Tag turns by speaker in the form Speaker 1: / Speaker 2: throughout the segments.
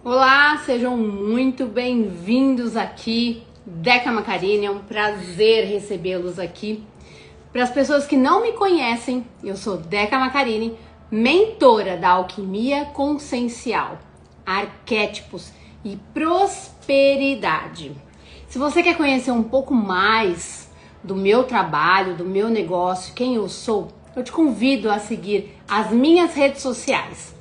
Speaker 1: Olá, sejam muito bem-vindos aqui, Deca Macarini, é um prazer recebê-los aqui. Para as pessoas que não me conhecem, eu sou Deca Macarini, mentora da alquimia consciencial, arquétipos e prosperidade. Se você quer conhecer um pouco mais do meu trabalho, do meu negócio, quem eu sou, eu te convido a seguir as minhas redes sociais.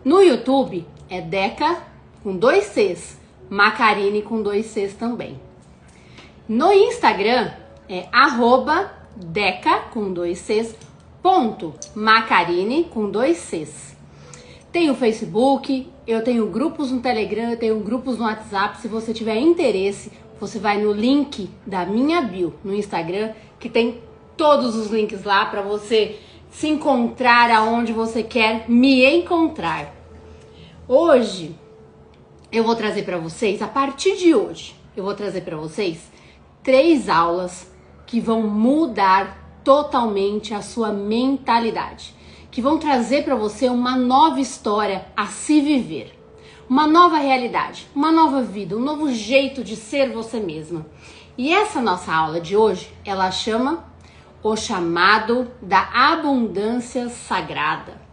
Speaker 1: No YouTube é Deca com 2 Cs, Macarini com 2 Cs também. No Instagram é @Deca com 2 Cs, Macarini com 2 Cs. Tem o Facebook, eu tenho grupos no Telegram, eu tenho grupos no WhatsApp. Se você tiver interesse, você vai no link da minha bio no Instagram, que tem todos os links lá para você se encontrar aonde você quer me encontrar. Hoje eu vou trazer para vocês, a partir de hoje, eu vou trazer para vocês 3 aulas que vão mudar totalmente a sua mentalidade, que vão trazer para você uma nova história a se viver, uma nova realidade, uma nova vida, um novo jeito de ser você mesma. E essa nossa aula de hoje, ela chama O Chamado da Abundância Sagrada.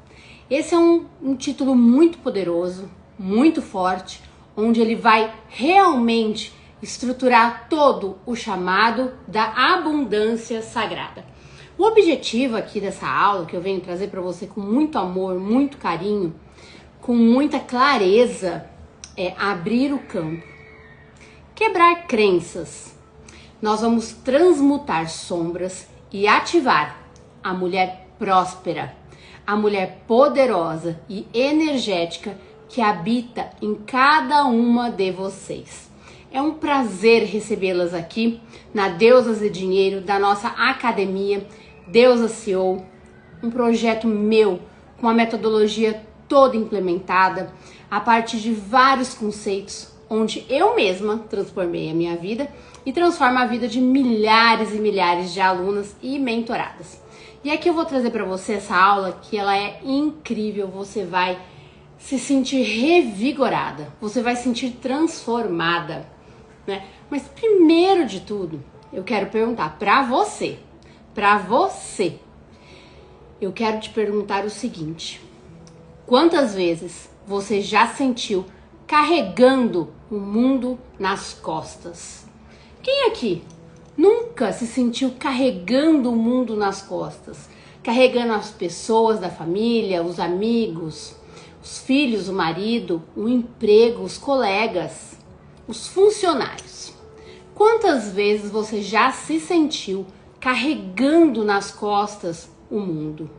Speaker 1: Esse é um título muito poderoso, muito forte, onde ele vai realmente estruturar todo o chamado da abundância sagrada. O objetivo aqui dessa aula, que eu venho trazer para você com muito amor, muito carinho, com muita clareza, é abrir o campo, quebrar crenças. Nós vamos transmutar sombras e ativar a mulher próspera, a mulher poderosa e energética que habita em cada uma de vocês. É um prazer recebê-las aqui na Deusas e Dinheiro, da nossa academia Deusa CEO, um projeto meu com a metodologia toda implementada a partir de vários conceitos, onde eu mesma transformei a minha vida e transformo a vida de milhares e milhares de alunas e mentoradas. E aqui eu vou trazer para você essa aula que ela é incrível, você vai se sentir revigorada, você vai se sentir transformada, né? Mas primeiro de tudo, eu quero perguntar para você, eu quero te perguntar o seguinte: quantas vezes você já sentiu carregando o mundo nas costas? Quem aqui nunca se sentiu carregando o mundo nas costas? Carregando as pessoas da família, os amigos, os filhos, o marido, o emprego, os colegas, os funcionários. Quantas vezes você já se sentiu carregando nas costas o mundo?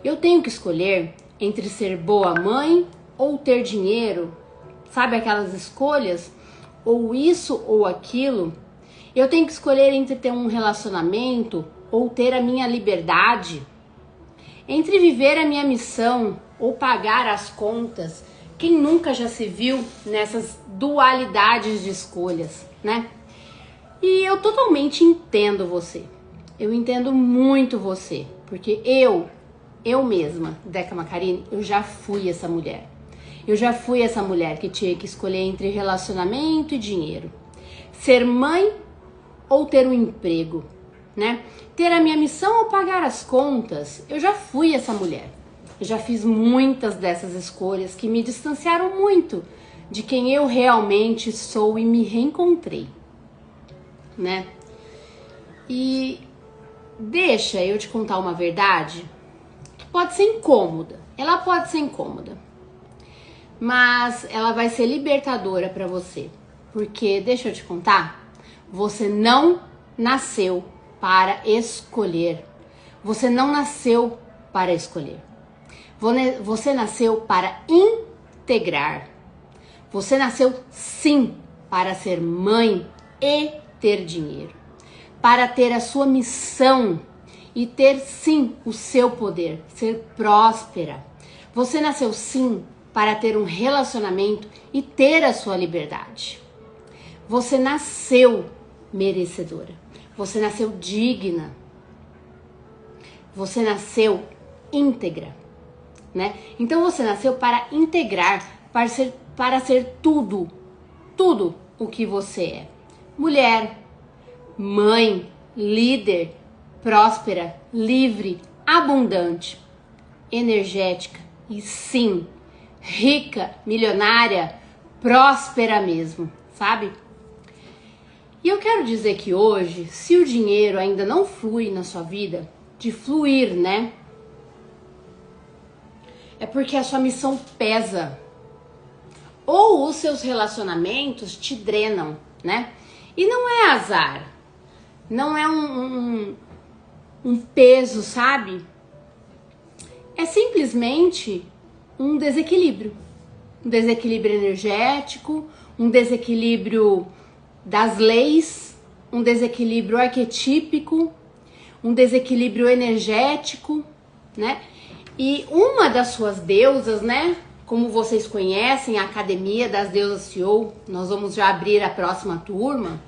Speaker 1: Eu tenho que escolher entre ser boa mãe ou ter dinheiro, sabe aquelas escolhas? Ou isso ou aquilo. Eu tenho que escolher entre ter um relacionamento ou ter a minha liberdade, entre viver a minha missão ou pagar as contas. Quem nunca já se viu nessas dualidades de escolhas, né? E eu totalmente entendo você. Eu entendo muito você, porque eu mesma, Deca Macarini, eu já fui essa mulher. Eu já fui essa mulher que tinha que escolher entre relacionamento e dinheiro. Ser mãe ou ter um emprego, né? Ter a minha missão ou pagar as contas. Eu já fui essa mulher. Eu já fiz muitas dessas escolhas que me distanciaram muito de quem eu realmente sou e me reencontrei, né? E deixa eu te contar uma verdade que pode ser incômoda. Ela pode ser incômoda, mas ela vai ser libertadora para você. Porque, deixa eu te contar, você não nasceu para escolher. Você não nasceu para escolher. Você nasceu para integrar. Você nasceu sim para ser mãe e ter dinheiro. Para ter a sua missão e ter sim o seu poder, ser próspera. Você nasceu sim para ter um relacionamento e ter a sua liberdade. Você nasceu merecedora. Você nasceu digna. Você nasceu íntegra, né? Então você nasceu para integrar, para ser para ser tudo o que você é. Mulher, mãe, líder, próspera, livre, abundante, energética e sim, rica, milionária, próspera mesmo, sabe? E eu quero dizer que hoje, se o dinheiro ainda não flui na sua vida, de fluir, né? É porque a sua missão pesa. Ou os seus relacionamentos te drenam, né? E não é azar. Não é um peso, sabe? É simplesmente um desequilíbrio. Um desequilíbrio energético, um desequilíbrio das leis, um desequilíbrio arquetípico, um desequilíbrio energético, né? E uma das suas deusas, né? Como vocês conhecem, a Academia das Deusas CEO, nós vamos já abrir a próxima turma.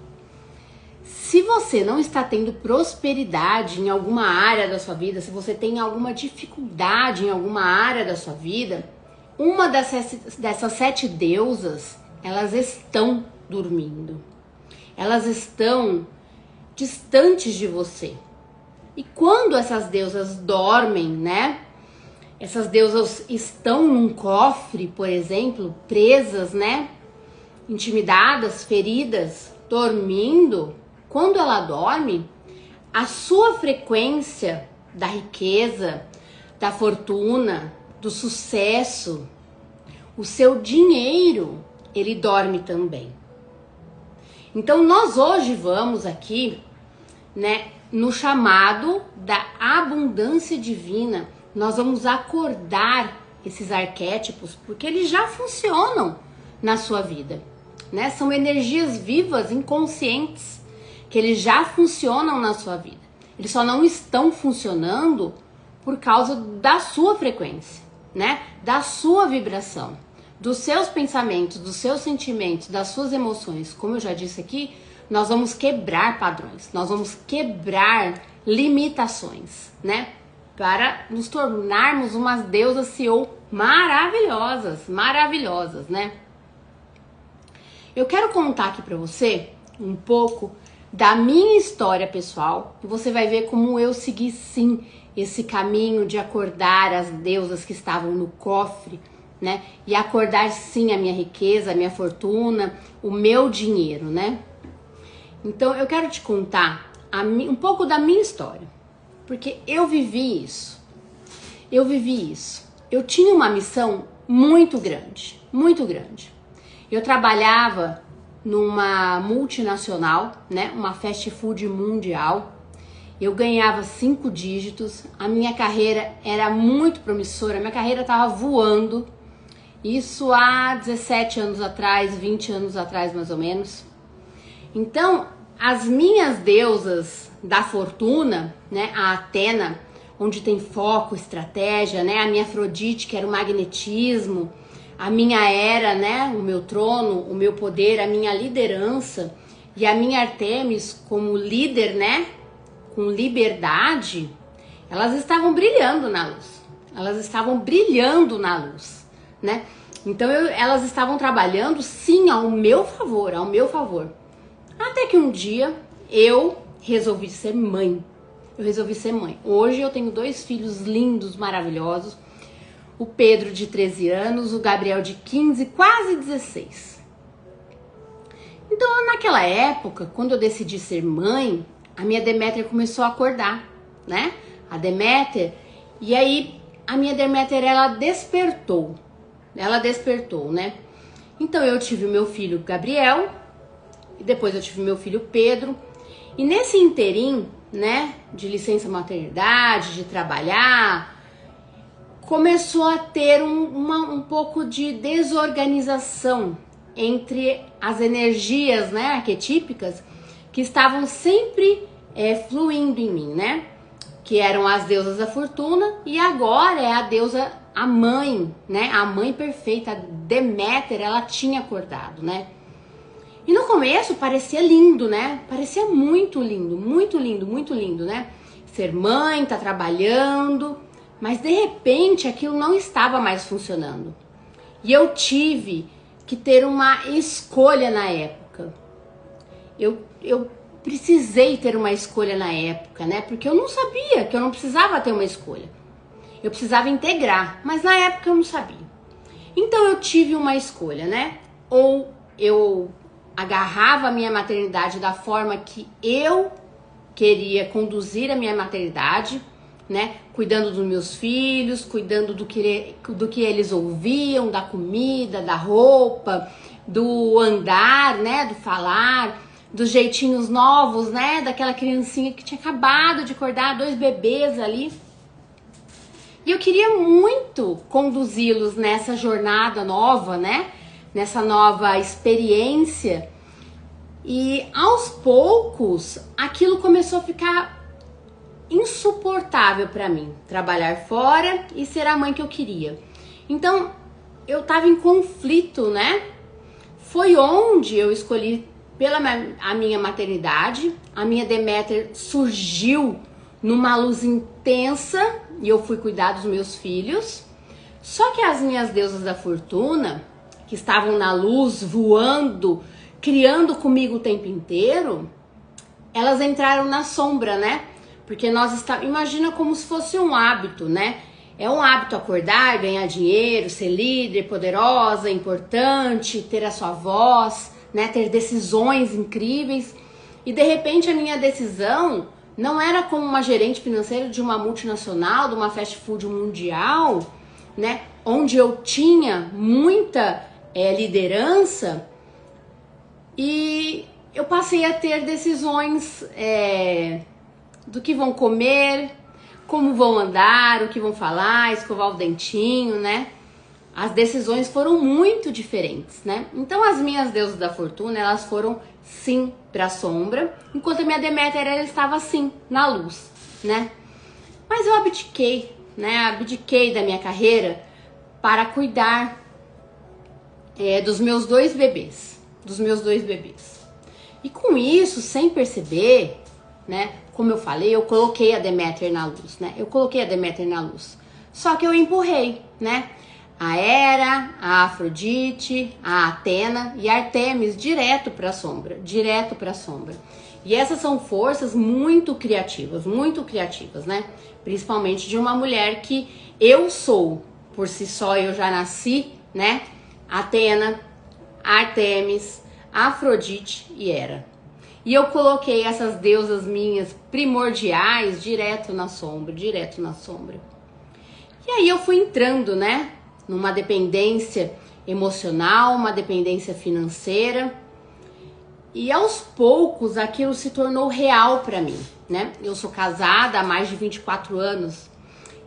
Speaker 1: Se você não está tendo prosperidade em alguma área da sua vida, se você tem alguma dificuldade em alguma área da sua vida, uma dessas 7 deusas, elas estão dormindo. Elas estão distantes de você. E quando essas deusas dormem, né? Essas deusas estão num cofre, por exemplo, presas, né? Intimidadas, feridas, dormindo. Quando ela dorme, a sua frequência da riqueza, da fortuna, do sucesso, o seu dinheiro, ele dorme também. Então nós hoje vamos aqui, né, no chamado da abundância divina. Nós vamos acordar esses arquétipos, porque eles já funcionam na sua vida, né? São energias vivas, inconscientes, que eles já funcionam na sua vida. Eles só não estão funcionando por causa da sua frequência, né? Da sua vibração, dos seus pensamentos, dos seus sentimentos, das suas emoções. Como eu já disse aqui, nós vamos quebrar padrões, nós vamos quebrar limitações, né? Para nos tornarmos umas deusas CEO maravilhosas, maravilhosas, né? Eu quero contar aqui para você um pouco da minha história pessoal e você vai ver como eu segui sim esse caminho de acordar as deusas que estavam no cofre, né? E acordar sim a minha riqueza, a minha fortuna, o meu dinheiro, né? Então eu quero te contar um pouco da minha história, porque eu vivi isso. Eu vivi isso. Eu tinha uma missão muito grande, muito grande. Eu trabalhava numa multinacional, né? Uma fast food mundial. Eu ganhava 5 dígitos. A minha carreira era muito promissora. A minha carreira estava voando. Isso há 17 anos atrás, 20 anos atrás mais ou menos. Então, as minhas deusas da fortuna, né? A Atena, onde tem foco, estratégia, né? A minha Afrodite, que era o magnetismo. A minha Hera, né, o meu trono, o meu poder, a minha liderança, e a minha Artemis como líder, né, com liberdade, elas estavam brilhando na luz. Elas estavam brilhando na luz, né? Então elas estavam trabalhando sim ao meu favor, ao meu favor. Até que um dia eu resolvi ser mãe. Eu resolvi ser mãe. Hoje eu tenho 2 filhos lindos, maravilhosos. O Pedro de 13 anos, o Gabriel de 15, quase 16. Então, naquela época, quando eu decidi ser mãe, a minha Deméter começou a acordar, né? A Deméter, e aí a minha Deméter, ela despertou, né? Então, eu tive o meu filho Gabriel, e depois eu tive o meu filho Pedro, e nesse interim, né, de licença maternidade, de trabalhar, começou a ter um pouco de desorganização entre as energias, né, arquetípicas que estavam sempre fluindo em mim, né? Que eram as deusas da fortuna e agora é a deusa, a mãe, né? A mãe perfeita, a Deméter, ela tinha acordado, né? E no começo parecia lindo, né? Parecia muito lindo, muito lindo, muito lindo, né? Ser mãe, tá trabalhando. Mas de repente aquilo não estava mais funcionando. E eu tive que ter uma escolha na época. Eu precisei ter uma escolha na época, né? Porque eu não sabia que eu não precisava ter uma escolha. Eu precisava integrar, mas na época eu não sabia. Então eu tive uma escolha, né? Ou eu agarrava a minha maternidade da forma que eu queria conduzir a minha maternidade, né? Cuidando dos meus filhos, cuidando do que eles ouviam, da comida, da roupa, do andar, né? Do falar, dos jeitinhos novos, né? Daquela criancinha que tinha acabado de acordar, 2 bebês ali. E eu queria muito conduzi-los nessa jornada nova, né? Nessa nova experiência. E aos poucos, aquilo começou a ficar insuportável para mim. Trabalhar fora e ser a mãe que eu queria. Então, eu tava em conflito, né? Foi onde eu escolhi a minha maternidade. A minha Deméter surgiu numa luz intensa e eu fui cuidar dos meus filhos. Só que as minhas deusas da fortuna, que estavam na luz, voando, criando comigo o tempo inteiro, elas entraram na sombra, né? Porque imagina como se fosse um hábito, né? É um hábito acordar, ganhar dinheiro, ser líder, poderosa, importante, ter a sua voz, né? Ter decisões incríveis. E de repente a minha decisão não era como uma gerente financeira de uma multinacional, de uma fast food mundial, né? Onde eu tinha muita liderança e eu passei a ter decisões do que vão comer, como vão andar, o que vão falar, escovar o dentinho, né? As decisões foram muito diferentes, né? Então as minhas deusas da fortuna, elas foram sim para a sombra, enquanto a minha Deméter ela estava sim na luz, né? Mas eu abdiquei, né? Abdiquei da minha carreira para cuidar dos meus 2 bebês, E com isso, sem perceber, né? Como eu falei, eu coloquei a Deméter na luz, né? Só que eu empurrei, né? A Hera, a Afrodite, a Atena e a Artemis direto para a sombra. E essas são forças muito criativas, né? Principalmente de uma mulher que eu sou, por si só eu já nasci, né? Atena, Artemis, Afrodite e Hera. E eu coloquei essas deusas minhas primordiais direto na sombra. E aí eu fui entrando, né? Numa dependência emocional, uma dependência financeira. E aos poucos aquilo se tornou real para mim, né? Eu sou casada há mais de 24 anos.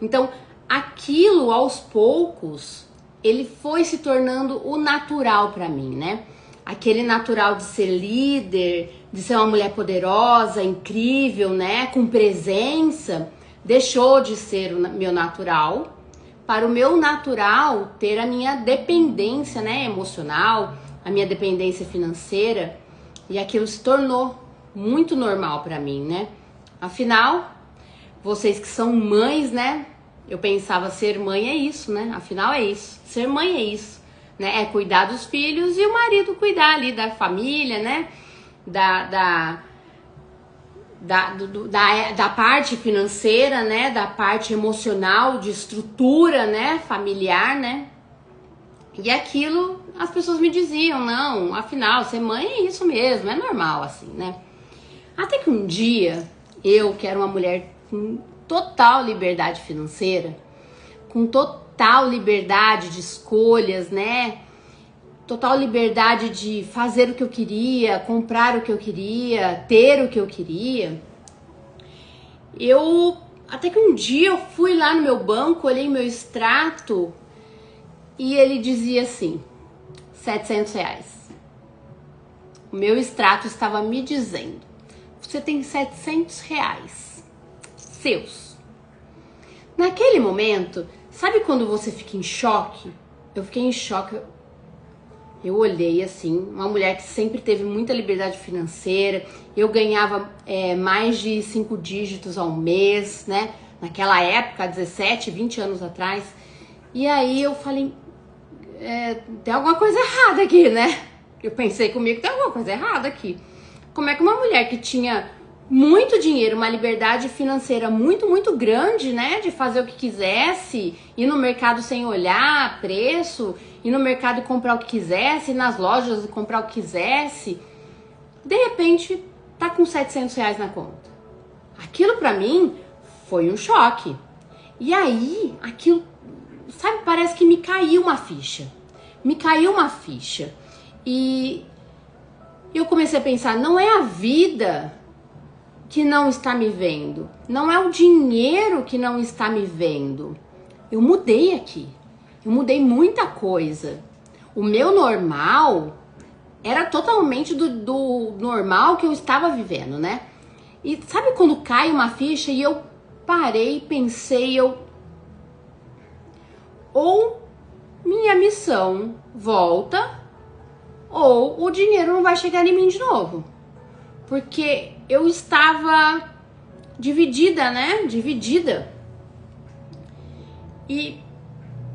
Speaker 1: Então, aquilo aos poucos, ele foi se tornando o natural para mim, né? Aquele natural de ser líder, de ser uma mulher poderosa, incrível, né? Com presença, deixou de ser o meu natural para o meu natural ter a minha dependência, né, emocional, a minha dependência financeira, e aquilo se tornou muito normal para mim, né? Afinal, vocês que são mães, né? Eu pensava ser mãe é isso, né? Afinal é isso. Ser mãe é isso, né? É cuidar dos filhos e o marido cuidar ali da família, né? Da parte financeira, né? Da parte emocional, de estrutura, né? Familiar, né? E aquilo, as pessoas me diziam, não, afinal, ser mãe é isso mesmo, é normal assim, né? Até que um dia, eu, que era uma mulher com total liberdade financeira, com total liberdade de escolhas, né? Total liberdade de fazer o que eu queria, comprar o que eu queria, ter o que eu queria. Até que um dia eu fui lá no meu banco, olhei meu extrato e ele dizia assim, R$700. O meu extrato estava me dizendo, você tem R$700 seus. Naquele momento, sabe quando você fica em choque? Eu fiquei em choque. Eu olhei assim, uma mulher que sempre teve muita liberdade financeira, eu ganhava mais de 5 dígitos ao mês, né? Naquela época, 17, 20 anos atrás. E aí eu falei, tem alguma coisa errada aqui, né? Eu pensei comigo, tem alguma coisa errada aqui. Como é que uma mulher que tinha muito dinheiro, uma liberdade financeira muito, muito grande, né? De fazer o que quisesse, ir no mercado sem olhar preço, ir no mercado e comprar o que quisesse, ir nas lojas e comprar o que quisesse, de repente tá com R$ 700 na conta. Aquilo pra mim foi um choque. E aí, aquilo, sabe, parece que me caiu uma ficha. Me caiu uma ficha. E eu comecei a pensar, não é a vida que não está me vendo. Não é o dinheiro que não está me vendo. Eu mudei aqui. Eu mudei muita coisa. O meu normal era totalmente do normal que eu estava vivendo, né? E sabe quando cai uma ficha e eu parei, pensei, ou minha missão volta, ou o dinheiro não vai chegar em mim de novo. Porque eu estava dividida, né? Dividida. E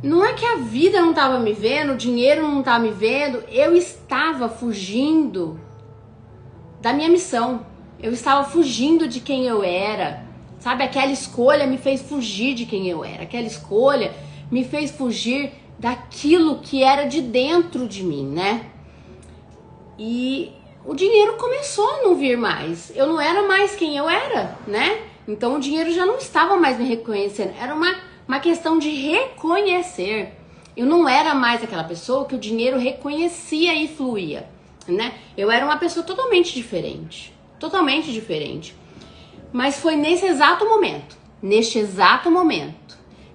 Speaker 1: não é que a vida não estava me vendo, o dinheiro não estava me vendo, eu estava fugindo da minha missão. Eu estava fugindo de quem eu era. Sabe, aquela escolha me fez fugir de quem eu era. Aquela escolha me fez fugir daquilo que era de dentro de mim, né? E o dinheiro começou a não vir mais. Eu não era mais quem eu era, né? Então o dinheiro já não estava mais me reconhecendo. Era uma questão de reconhecer. Eu não era mais aquela pessoa que o dinheiro reconhecia e fluía, né? Eu era uma pessoa totalmente diferente. Totalmente diferente. Mas foi neste exato momento,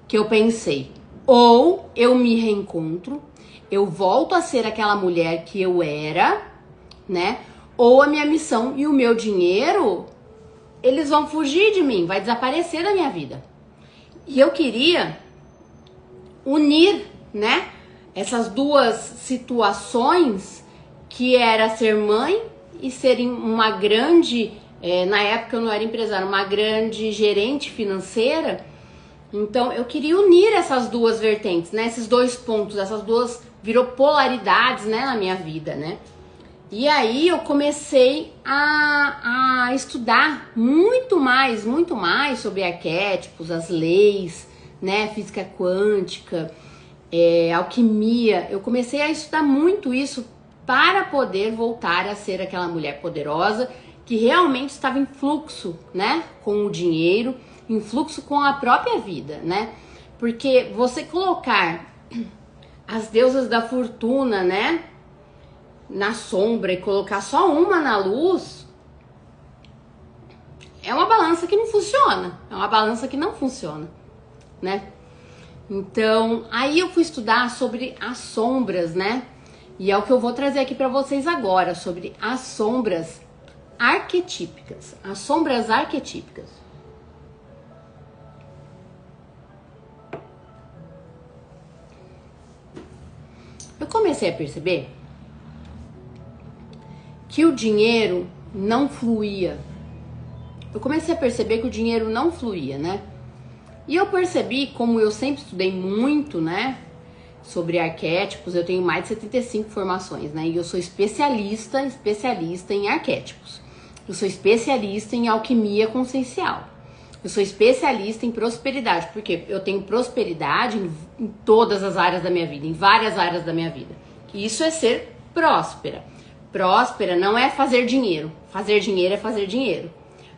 Speaker 1: que eu pensei, ou eu me reencontro, eu volto a ser aquela mulher que eu era, né? Ou a minha missão e o meu dinheiro, eles vão fugir de mim, vai desaparecer da minha vida. E eu queria unir, né? Essas duas situações, que era ser mãe e ser uma grande, na época eu não era empresária, uma grande gerente financeira. Então eu queria unir essas duas vertentes, né? Esses dois pontos, essas duas virou polaridades, né, na minha vida, né? E aí eu comecei a estudar muito mais sobre arquétipos, as leis, né, física quântica, alquimia. Eu comecei a estudar muito isso para poder voltar a ser aquela mulher poderosa que realmente estava em fluxo, né, com o dinheiro, em fluxo com a própria vida, né? Porque você colocar as deusas da fortuna, né, na sombra e colocar só uma na luz, é uma balança que não funciona. É uma balança que não funciona, né? Então, aí eu fui estudar sobre as sombras, né? E é o que eu vou trazer aqui pra vocês agora, sobre as sombras arquetípicas. As sombras arquetípicas. Eu comecei a perceber que o dinheiro não fluía. Eu comecei a perceber que o dinheiro não fluía, né? E eu percebi, como eu sempre estudei muito, né, sobre arquétipos, eu tenho mais de 75 formações, né? E eu sou especialista em arquétipos. Eu sou especialista em alquimia consciencial. Eu sou especialista em prosperidade, porque eu tenho prosperidade em todas as áreas da minha vida, em várias áreas da minha vida. E isso é ser próspera. Próspera não é fazer dinheiro. Fazer dinheiro é fazer dinheiro.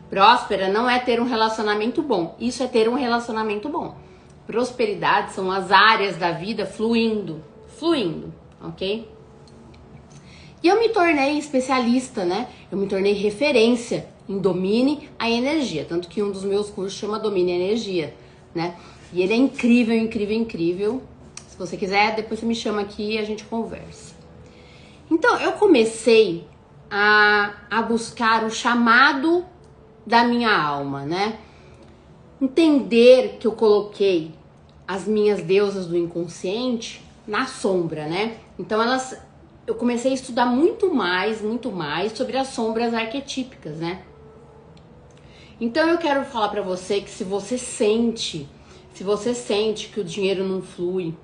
Speaker 1: Próspera não é ter um relacionamento bom. Isso é ter um relacionamento bom. Prosperidade são as áreas da vida fluindo, ok? E eu me tornei especialista, né? Eu me tornei referência em Domine a Energia. Tanto que um dos meus cursos chama Domine a Energia, né? E ele é incrível, incrível, incrível. Se você quiser, depois você me chama aqui e a gente conversa. Então, eu comecei a buscar o chamado da minha alma, né? Entender que eu coloquei as minhas deusas do inconsciente na sombra, né? Então, eu comecei a estudar muito mais sobre as sombras arquetípicas, né? Então, eu quero falar pra você que se você sente que o dinheiro não flui,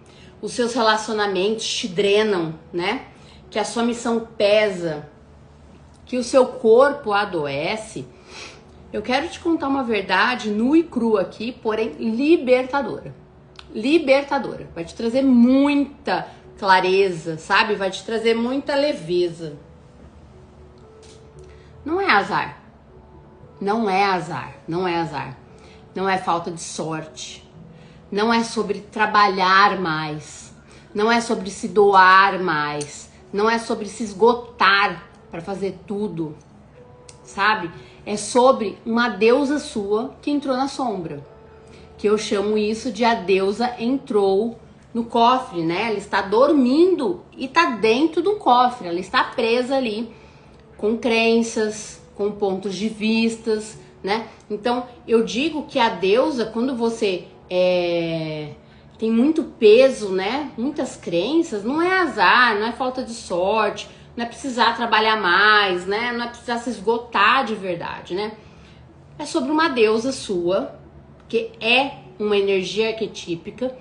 Speaker 1: os seus relacionamentos te drenam, né? Que a sua missão pesa, que o seu corpo adoece, eu quero te contar uma verdade nua e crua aqui, porém libertadora. Libertadora. Vai te trazer muita clareza, sabe? Vai te trazer muita leveza. Não é azar. Não é azar. Não é azar. Não é falta de sorte. Não é sobre trabalhar mais. Não é sobre se doar mais. Não é sobre se esgotar para fazer tudo, sabe? É sobre uma deusa sua que entrou na sombra. Que eu chamo isso de a deusa entrou no cofre, né? Ela está dormindo e está dentro do cofre. Ela está presa ali com crenças, com pontos de vistas, né? Então, eu digo que a deusa, quando você tem muito peso, né? Muitas crenças, não é azar, não é falta de sorte, não é precisar trabalhar mais, né? Não é precisar se esgotar de verdade, né? É sobre uma deusa sua, que é uma energia arquetípica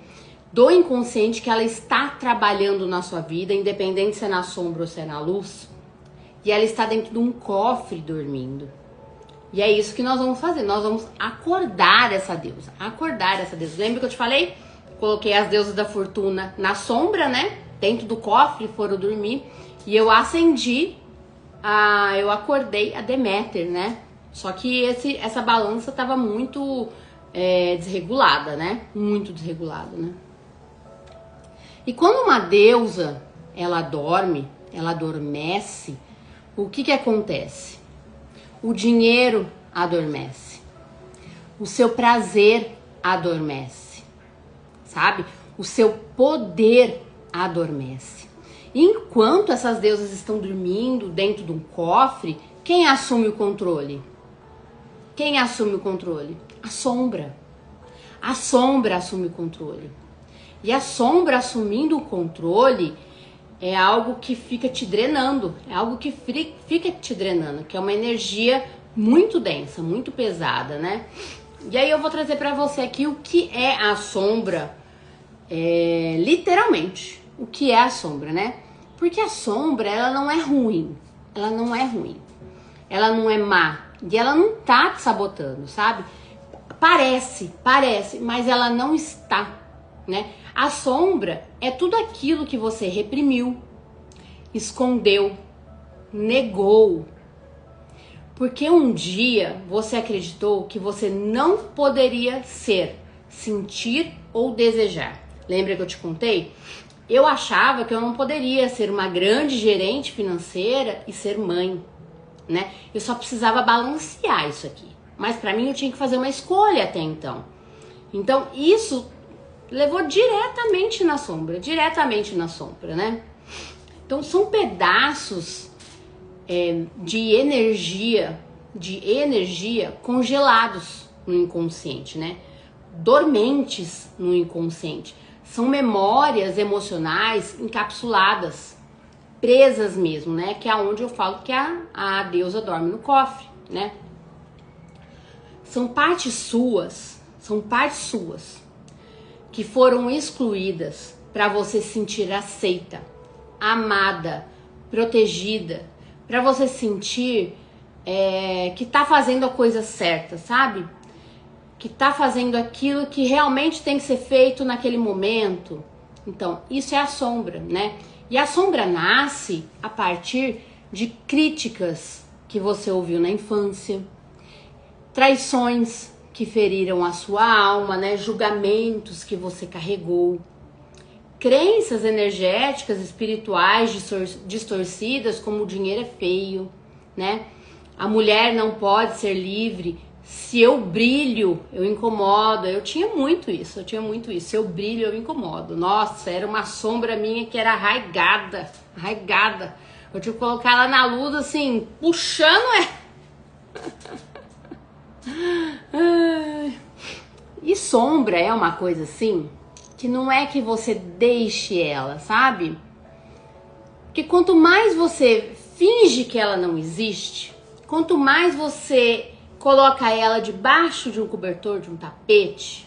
Speaker 1: do inconsciente que ela está trabalhando na sua vida, independente se é na sombra ou se é na luz, e ela está dentro de um cofre dormindo. E é isso que nós vamos fazer, nós vamos acordar essa deusa, acordar essa deusa. Lembra que eu te falei? Coloquei as deusas da fortuna na sombra, né? Dentro do cofre, foram dormir. E eu eu acordei a Deméter, né? Só que essa balança tava muito desregulada, né? Muito desregulada, né? E quando uma deusa, ela dorme, ela adormece, o que acontece? O dinheiro adormece. O seu prazer adormece. Sabe? O seu poder adormece. Enquanto essas deusas estão dormindo dentro de um cofre, quem assume o controle? Quem assume o controle? A sombra. A sombra assume o controle. E a sombra assumindo o controle é algo que fica te drenando. É algo que fica te drenando, que é uma energia muito densa, muito pesada, né? E aí eu vou trazer pra você aqui o que é a sombra. Literalmente, o que é a sombra, né? Porque a sombra, ela não é ruim, ela não é ruim, ela não é má, e ela não tá te sabotando, sabe? Parece, mas ela não está, né? A sombra é tudo aquilo que você reprimiu, escondeu, negou, porque um dia você acreditou que você não poderia ser, sentir ou desejar. Lembra que eu te contei? Eu achava que eu não poderia ser uma grande gerente financeira e ser mãe, né? Eu só precisava balancear isso aqui. Mas pra mim eu tinha que fazer uma escolha até então. Então isso levou diretamente na sombra, né? Então são pedaços de energia congelados no inconsciente, né? Dormentes no inconsciente. São memórias emocionais encapsuladas, presas mesmo, né? Que é onde eu falo que a deusa dorme no cofre, né? São partes suas que foram excluídas para você se sentir aceita, amada, protegida, para você sentir que tá fazendo a coisa certa, sabe? Que tá fazendo aquilo que realmente tem que ser feito naquele momento. Então, isso é a sombra, né? E a sombra nasce a partir de críticas que você ouviu na infância, traições que feriram a sua alma, né? Julgamentos que você carregou, crenças energéticas, espirituais distorcidas, como o dinheiro é feio, né? A mulher não pode ser livre. Se eu brilho, eu incomodo. Eu tinha muito isso. Se eu brilho, eu incomodo. Nossa, era uma sombra minha que era arraigada. Eu tinha que colocar ela na luz assim, puxando E sombra é uma coisa assim, que não é que você deixe ela, sabe? Porque quanto mais você finge que ela não existe, quanto mais você coloca ela debaixo de um cobertor, de um tapete,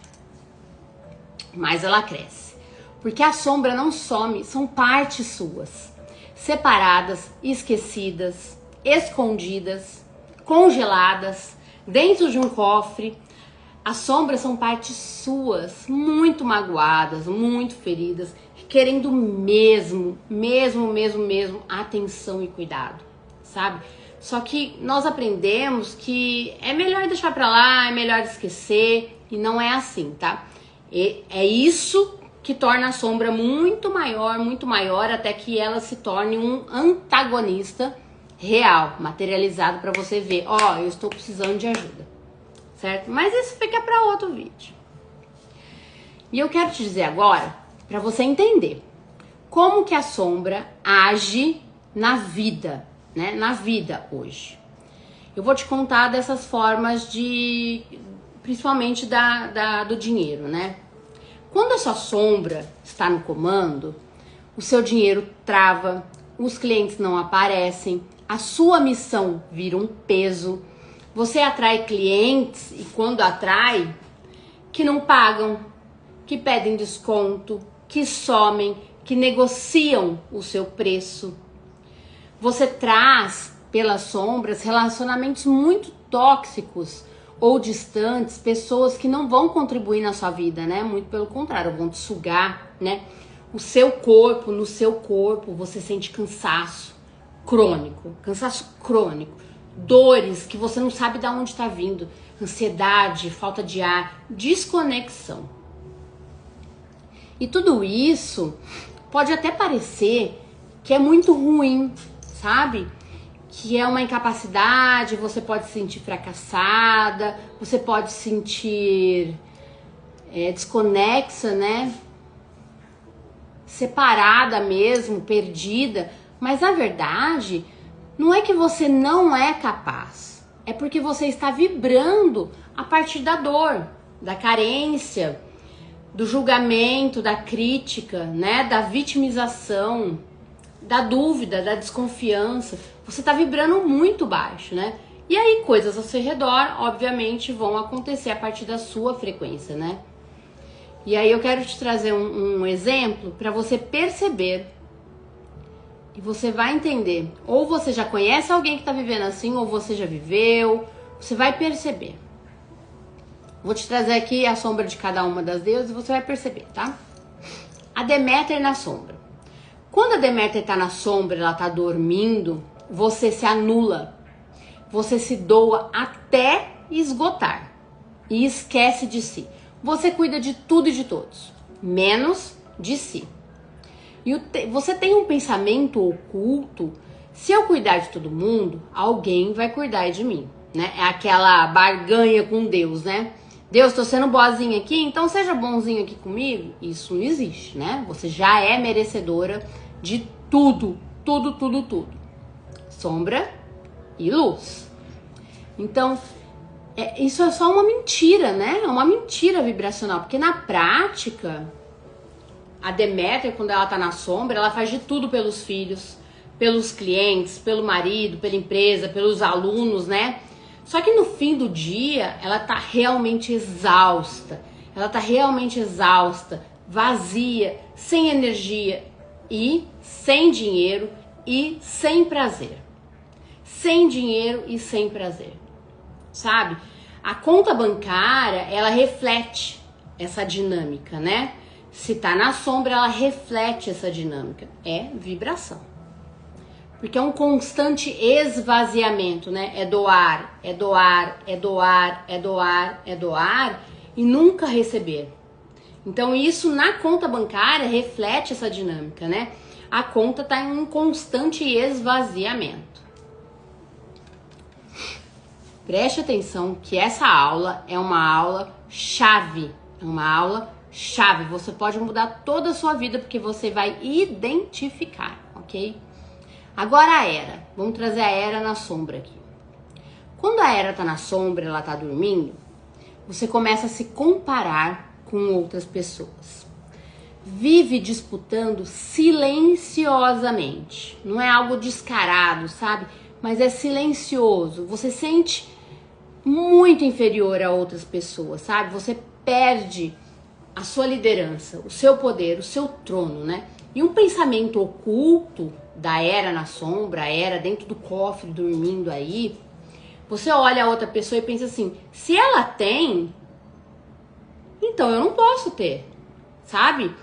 Speaker 1: mais ela cresce. Porque a sombra não some, são partes suas, separadas, esquecidas, escondidas, congeladas, dentro de um cofre. As sombras são partes suas, muito magoadas, muito feridas, querendo mesmo atenção e cuidado, sabe? Só que nós aprendemos que é melhor deixar pra lá, é melhor esquecer, e não é assim, tá? É isso que torna a sombra muito maior, até que ela se torne um antagonista real, materializado pra você ver, ó, eu estou precisando de ajuda, certo? Mas isso fica pra outro vídeo. E eu quero te dizer agora, pra você entender, como que a sombra age na vida, né? Na vida hoje. Eu vou te contar dessas formas de, principalmente do dinheiro, né? Quando a sua sombra está no comando, o seu dinheiro trava, os clientes não aparecem, a sua missão vira um peso, você atrai clientes e quando atrai, que não pagam, que pedem desconto, que somem, que negociam o seu preço. Você traz pelas sombras relacionamentos muito tóxicos ou distantes, pessoas que não vão contribuir na sua vida, né? Muito pelo contrário, vão te sugar, né? O seu corpo, no seu corpo, você sente cansaço crônico, dores que você não sabe de onde está vindo, ansiedade, falta de ar, desconexão. E tudo isso pode até parecer que é muito ruim, sabe? Que é uma incapacidade, você pode se sentir fracassada, você pode se sentir desconexa, né? Separada mesmo, perdida. Mas a verdade não é que você não é capaz, é porque você está vibrando a partir da dor, da carência, do julgamento, da crítica, né? Da vitimização, da dúvida, da desconfiança. Você tá vibrando muito baixo, né? E aí coisas ao seu redor, obviamente, vão acontecer a partir da sua frequência, né? E aí eu quero te trazer um exemplo para você perceber e você vai entender. Ou você já conhece alguém que tá vivendo assim, ou você já viveu, você vai perceber. Vou te trazer aqui a sombra de cada uma das deusas e você vai perceber, tá? A Deméter na sombra. Quando a Deméter tá na sombra, ela tá dormindo, você se anula, você se doa até esgotar e esquece de si. Você cuida de tudo e de todos, menos de si. E você tem um pensamento oculto, se eu cuidar de todo mundo, alguém vai cuidar de mim, né? É aquela barganha com Deus, né? Deus, tô sendo boazinha aqui, então seja bonzinho aqui comigo. Isso não existe, né? Você já é merecedora de tudo, tudo. Sombra e luz. Então, isso é só uma mentira, né? É uma mentira vibracional, porque na prática, a Deméter, quando ela tá na sombra, ela faz de tudo pelos filhos, pelos clientes, pelo marido, pela empresa, pelos alunos, né? Só que no fim do dia, ela tá realmente exausta. Ela tá realmente exausta, vazia, sem energia e sem dinheiro e sem prazer. Sem dinheiro e sem prazer. Sabe? A conta bancária, ela reflete essa dinâmica, né? Se tá na sombra, ela reflete essa dinâmica. É vibração. Porque é um constante esvaziamento, né? É doar e nunca receber. Então isso na conta bancária reflete essa dinâmica, né? A conta tá em um constante esvaziamento. Preste atenção que essa aula é uma aula chave. É uma aula chave. Você pode mudar toda a sua vida porque você vai identificar, ok? Agora a Hera. Vamos trazer a Hera na sombra aqui. Quando a Hera tá na sombra, ela tá dormindo, você começa a se comparar com outras pessoas. Vive disputando silenciosamente. Não é algo descarado, sabe? Mas é silencioso. Você sente muito inferior a outras pessoas, sabe? Você perde a sua liderança, o seu poder, o seu trono, né? E um pensamento oculto da Era na sombra, a Era dentro do cofre, dormindo aí, você olha a outra pessoa e pensa assim, se ela tem, então eu não posso ter, sabe?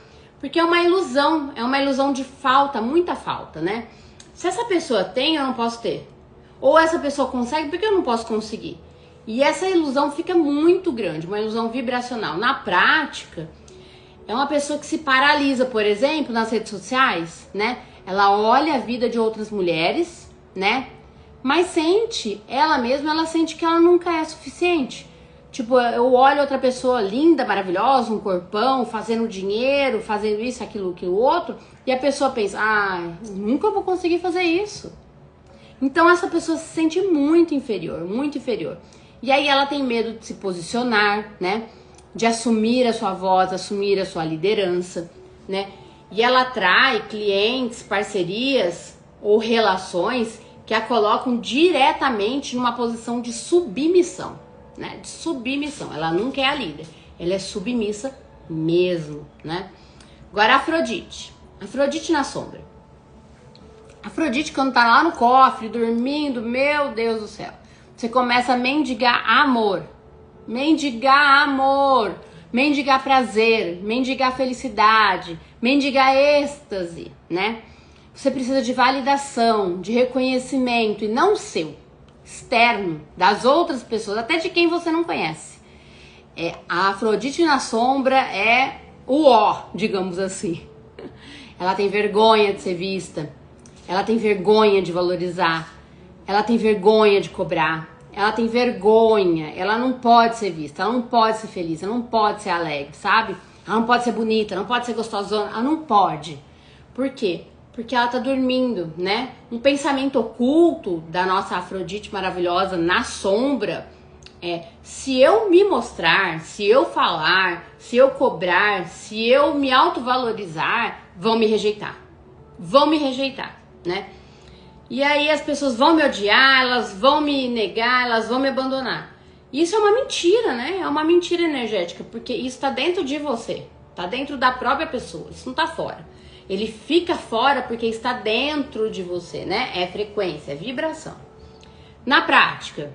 Speaker 1: Porque é uma ilusão de falta, muita falta, né? Se essa pessoa tem, eu não posso ter. Ou essa pessoa consegue, por que eu não posso conseguir? E essa ilusão fica muito grande, uma ilusão vibracional. Na prática, é uma pessoa que se paralisa, por exemplo, nas redes sociais, né? Ela olha a vida de outras mulheres, né? Mas ela sente que ela nunca é suficiente. Tipo, eu olho outra pessoa linda, maravilhosa, um corpão, fazendo dinheiro, fazendo isso, aquilo, outro, e a pessoa pensa, nunca vou conseguir fazer isso. Então essa pessoa se sente muito inferior, muito inferior. E aí ela tem medo de se posicionar, né? De assumir a sua voz, assumir a sua liderança, né? E ela atrai clientes, parcerias ou relações que a colocam diretamente numa posição de submissão, né? De submissão. Ela nunca é a líder, ela é submissa mesmo, né? Agora Afrodite na sombra. Afrodite, quando tá lá no cofre, dormindo, meu Deus do céu, você começa a mendigar amor, mendigar prazer, mendigar felicidade, mendigar êxtase, né? Você precisa de validação, de reconhecimento, e não seu, externo, das outras pessoas, até de quem você não conhece. A Afrodite na sombra é o ó, digamos assim. Ela tem vergonha de ser vista, ela tem vergonha de valorizar, ela tem vergonha de cobrar, ela tem vergonha, ela não pode ser vista, ela não pode ser feliz, ela não pode ser alegre, sabe? Ela não pode ser bonita, ela não pode ser gostosona, ela não pode. Por quê? Porque ela tá dormindo, né? Um pensamento oculto da nossa Afrodite maravilhosa na sombra se eu me mostrar, se eu falar, se eu cobrar, se eu me autovalorizar, vão me rejeitar, né? E aí as pessoas vão me odiar, elas vão me negar, elas vão me abandonar. Isso é uma mentira, né? É uma mentira energética, porque isso tá dentro de você, tá dentro da própria pessoa, isso não tá fora. Ele fica fora porque está dentro de você, né? É frequência, é vibração. Na prática,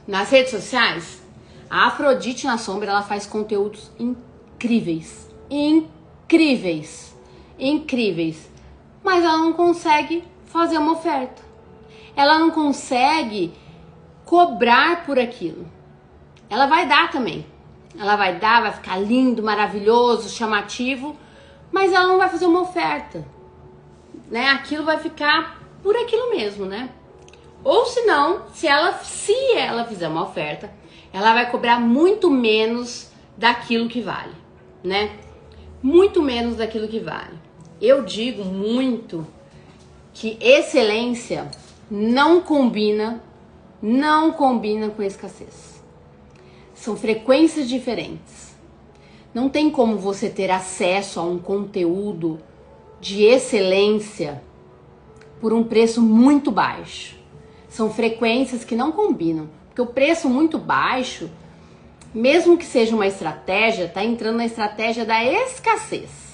Speaker 1: nas redes sociais, a Afrodite na sombra, ela faz conteúdos incríveis, mas ela não consegue fazer uma oferta. Ela não consegue cobrar por aquilo. Ela vai dar também. Ela vai dar, vai ficar lindo, maravilhoso, chamativo, mas ela não vai fazer uma oferta, né? Aquilo vai ficar por aquilo mesmo, né? Ou se não, se ela fizer uma oferta, ela vai cobrar muito menos daquilo que vale, né? Muito menos daquilo que vale. Eu digo muito que excelência não combina com escassez. São frequências diferentes. Não tem como você ter acesso a um conteúdo de excelência por um preço muito baixo. São frequências que não combinam. Porque o preço muito baixo, mesmo que seja uma estratégia, está entrando na estratégia da escassez.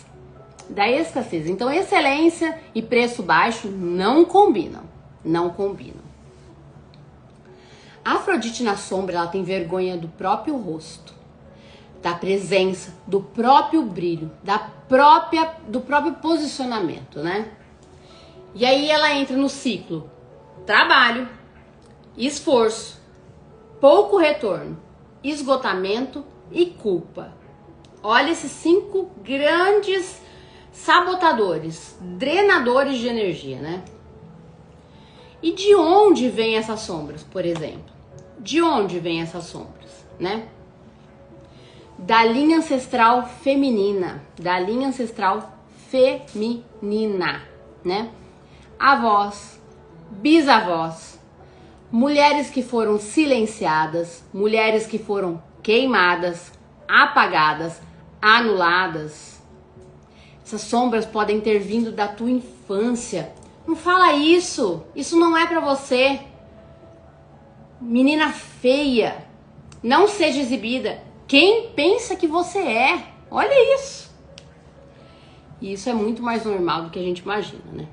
Speaker 1: Então, excelência e preço baixo não combinam. A Afrodite na sombra, ela tem vergonha do próprio rosto, da presença, do próprio brilho, do próprio posicionamento, né? E aí ela entra no ciclo trabalho, esforço, pouco retorno, esgotamento e culpa. Olha esses 5 grandes sabotadores, drenadores de energia, né? E de onde vêm essas sombras, por exemplo? De onde vêm essas sombras, né? Da linha ancestral feminina, né? Avós, bisavós, mulheres que foram silenciadas, mulheres que foram queimadas, apagadas, anuladas. Essas sombras podem ter vindo da tua infância. Não fala isso não é pra você. Menina feia, não seja exibida. quem pensa que você é. Olha isso. E isso é muito mais normal do que a gente imagina, né?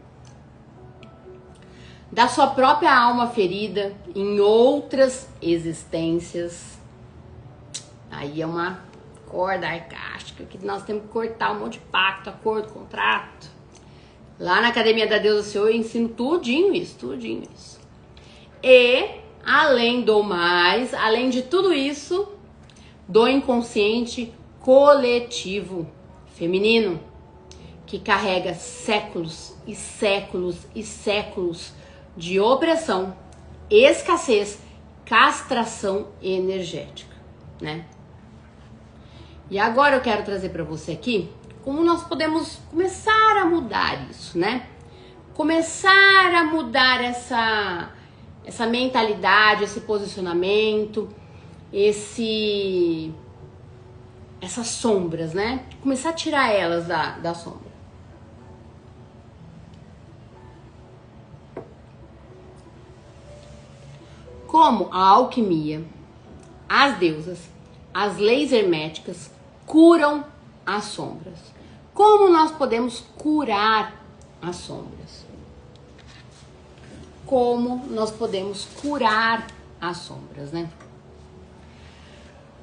Speaker 1: Da sua própria alma ferida em outras existências. Aí é uma corda arcástica que nós temos que cortar um monte de pacto, acordo, contrato. Lá na Academia da Deusa Senhor eu ensino tudinho isso. E, além do mais, além de tudo isso, do inconsciente coletivo feminino, que carrega séculos e séculos e séculos de opressão, escassez, castração energética, né? E agora eu quero trazer para você aqui como nós podemos começar a mudar isso, né? Começar a mudar essa mentalidade, esse posicionamento, essas sombras, né? Começar a tirar elas da sombra. Como a alquimia, as deusas, as leis herméticas curam as sombras. Como nós podemos curar as sombras? Como nós podemos curar as sombras, né?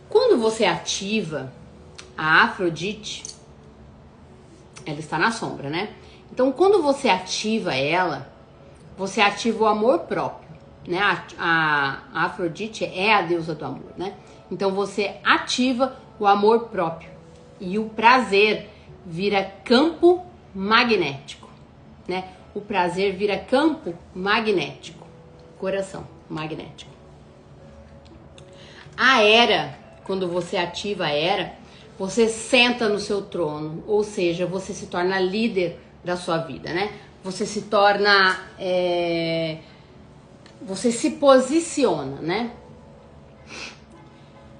Speaker 1: Quando você ativa a Afrodite, ela está na sombra, né? Então, quando você ativa ela, você ativa o amor próprio, né? A Afrodite é a deusa do amor, né? Então, você ativa o amor próprio e o prazer vira campo magnético, né? O prazer vira campo magnético, coração magnético. A Hera, quando você ativa a Hera, você senta no seu trono, ou seja, você se torna líder da sua vida, né? Você se torna, você se posiciona, né?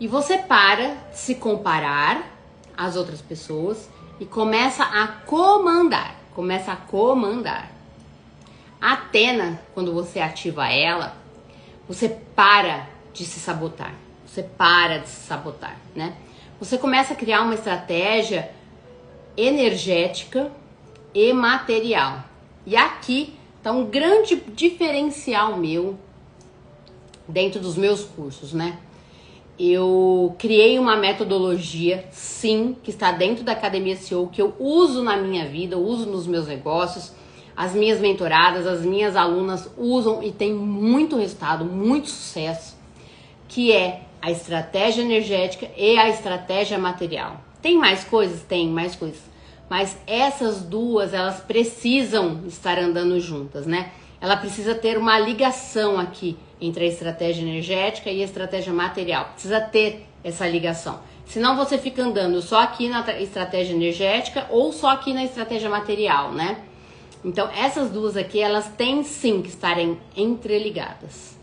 Speaker 1: E você para de se comparar às outras pessoas e começa a comandar, Atena, quando você ativa ela, você para de se sabotar, né? Você começa a criar uma estratégia energética e material. E aqui tá um grande diferencial meu dentro dos meus cursos, né? Eu criei uma metodologia, sim, que está dentro da Academia CEO, que eu uso na minha vida, uso nos meus negócios. As minhas mentoradas, as minhas alunas usam e tem muito resultado, muito sucesso, que é a estratégia energética e a estratégia material. Tem mais coisas? Tem mais coisas. Mas essas duas, elas precisam estar andando juntas, né? Ela precisa ter uma ligação aqui entre a estratégia energética e a estratégia material. Precisa ter essa ligação. Senão você fica andando só aqui na estratégia energética ou só aqui na estratégia material, né? Então, essas duas aqui, elas têm sim que estarem entreligadas.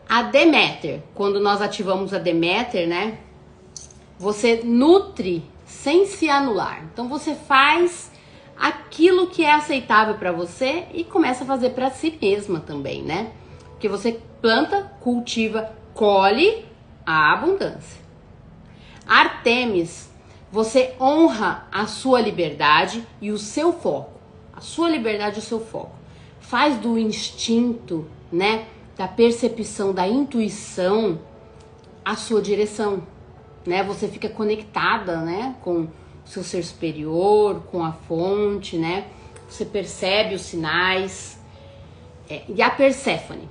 Speaker 1: A Deméter, quando nós ativamos a Deméter, né? Você nutre sem se anular. Então, você faz aquilo que é aceitável para você e começa a fazer para si mesma também, né? Porque você planta, cultiva, colhe a abundância. Artemis, você honra a sua liberdade e o seu foco. A sua liberdade e o seu foco. Faz do instinto, né? Da percepção, da intuição, a sua direção, né? Você fica conectada, né? Com o seu ser superior, com a fonte, né? Você percebe os sinais. E a Perséfone,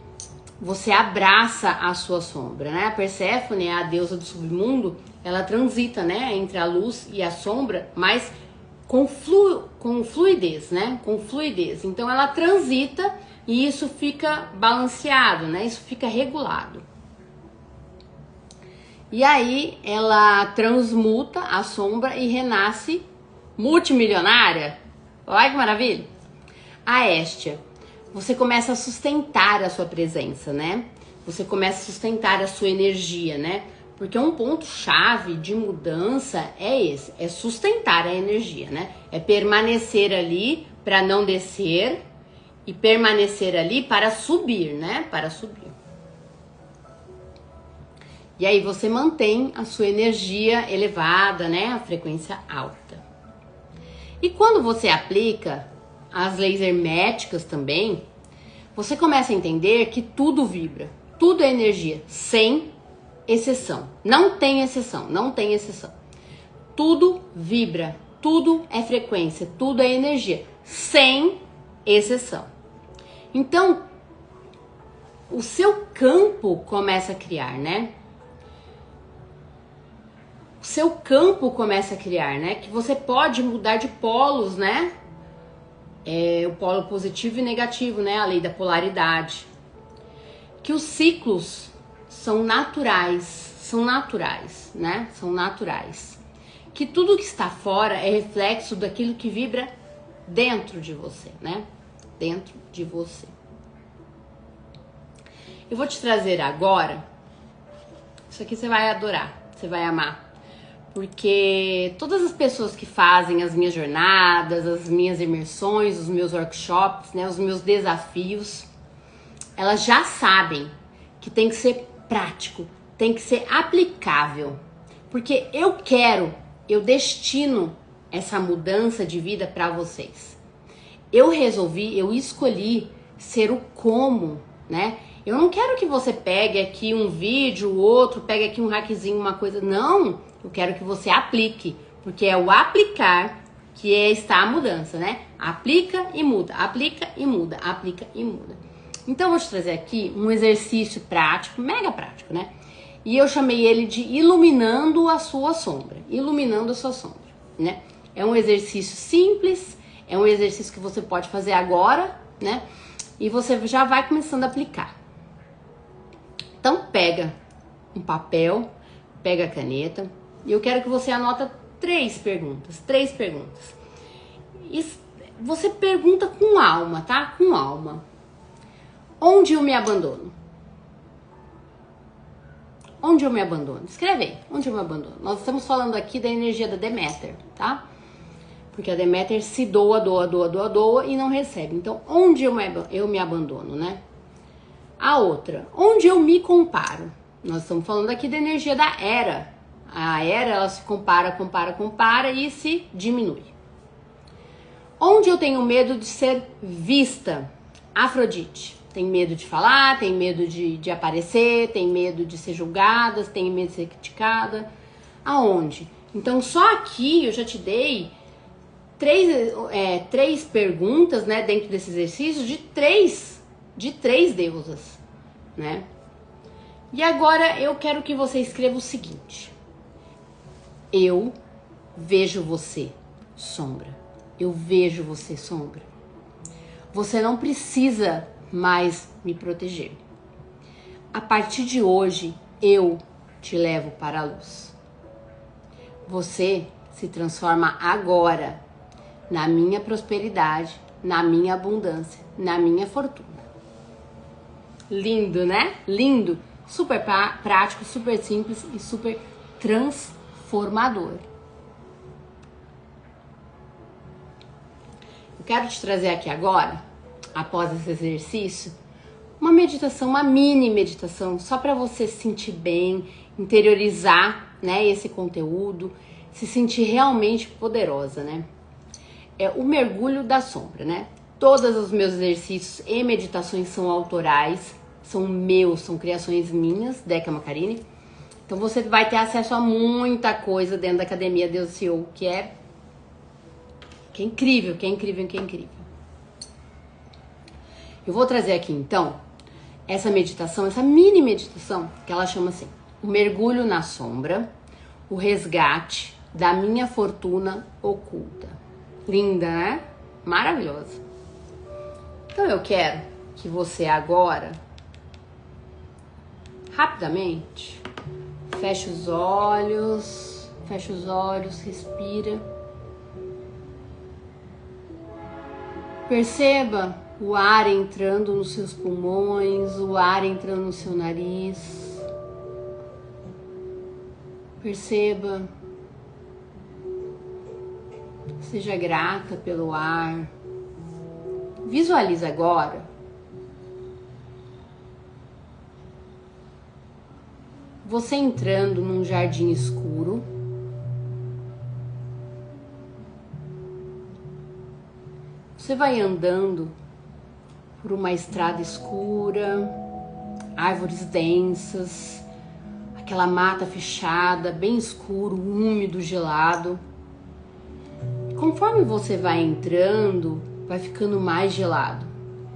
Speaker 1: você abraça a sua sombra, né? A Perséfone é a deusa do submundo, ela transita, né? Entre a luz e a sombra, mas com fluidez, né? Com fluidez. Então ela transita e isso fica balanceado, né? Isso fica regulado. E aí ela transmuta a sombra e renasce multimilionária. Olha que maravilha! A Héstia, você começa a sustentar a sua presença, né? Você começa a sustentar a sua energia, né? Porque um ponto-chave de mudança é esse, é sustentar a energia, né? É permanecer ali para não descer e permanecer ali para subir, né? Para subir. E aí você mantém a sua energia elevada, né? A frequência alta. E quando você aplica as leis herméticas também, você começa a entender que tudo vibra, tudo é energia, sem exceção. Não tem exceção, não tem exceção. Tudo vibra, tudo é frequência, tudo é energia, sem exceção. Então, o seu campo começa a criar, né? O seu campo começa a criar, né? Que você pode mudar de polos, né? O polo positivo e negativo, né? A lei da polaridade. Que os ciclos são naturais, né? São naturais. Que tudo que está fora é reflexo daquilo que vibra dentro de você, né? Dentro de você. Eu vou te trazer agora, isso aqui você vai adorar, você vai amar. Porque todas as pessoas que fazem as minhas jornadas, as minhas imersões, os meus workshops, né, os meus desafios, elas já sabem que tem que ser prático, tem que ser aplicável. Porque eu destino essa mudança de vida para vocês. Eu escolhi ser o como, né? Eu não quero que você pegue aqui um vídeo, o outro, pegue aqui um hackzinho, uma coisa. Não, eu quero que você aplique. Porque é o aplicar que está a mudança, né? Aplica e muda, aplica e muda, aplica e muda. Então eu vou te trazer aqui um exercício prático, mega prático, né? E eu chamei ele de iluminando a sua sombra. Iluminando a sua sombra, né? É um exercício simples, é um exercício que você pode fazer agora, né? E você já vai começando a aplicar. Então pega um papel, pega a caneta e eu quero que você anota 3 perguntas. E você pergunta com alma, tá? Com alma. Onde eu me abandono? Onde eu me abandono? Escreve aí, onde eu me abandono? Nós estamos falando aqui da energia da Deméter, tá? Porque a Deméter se doa e não recebe. Então, onde eu me abandono, né? A outra, onde eu me comparo? Nós estamos falando aqui da energia da Hera. A Hera, ela se compara e se diminui. Onde eu tenho medo de ser vista? Afrodite. Tem medo de falar, tem medo de aparecer, tem medo de ser julgada, tem medo de ser criticada. Aonde? Então, só aqui eu já te dei três perguntas, né, dentro desse exercício de três deusas, né? E agora eu quero que você escreva o seguinte: eu vejo você, sombra. Eu vejo você, sombra. Você não precisa mais me proteger. A partir de hoje, eu te levo para a luz. Você se transforma agora na minha prosperidade, na minha abundância, na minha fortuna. Lindo, né? Lindo. Super prático, super simples e super transformador. Eu quero te trazer aqui agora, após esse exercício, uma meditação, uma mini meditação, só para você se sentir bem, interiorizar, né, esse conteúdo, se sentir realmente poderosa, né? É o mergulho da sombra, né? Todos os meus exercícios e meditações são autorais, são meus, são criações minhas, Deca Macarini. Então você vai ter acesso a muita coisa dentro da Academia Deus CEO, que é incrível, que é incrível. Eu vou trazer aqui então essa meditação, essa mini meditação, que ela chama assim: o mergulho na sombra, o resgate da minha fortuna oculta. Linda, né? Maravilhosa. Então eu quero que você agora, rapidamente, feche os olhos, respira. Perceba o ar entrando nos seus pulmões, o ar entrando no seu nariz. Perceba. Seja grata pelo ar. Visualize agora você entrando num jardim escuro. Você vai andando por uma estrada escura, árvores densas, aquela mata fechada, bem escuro, úmido, gelado. Conforme você vai entrando, vai ficando mais gelado,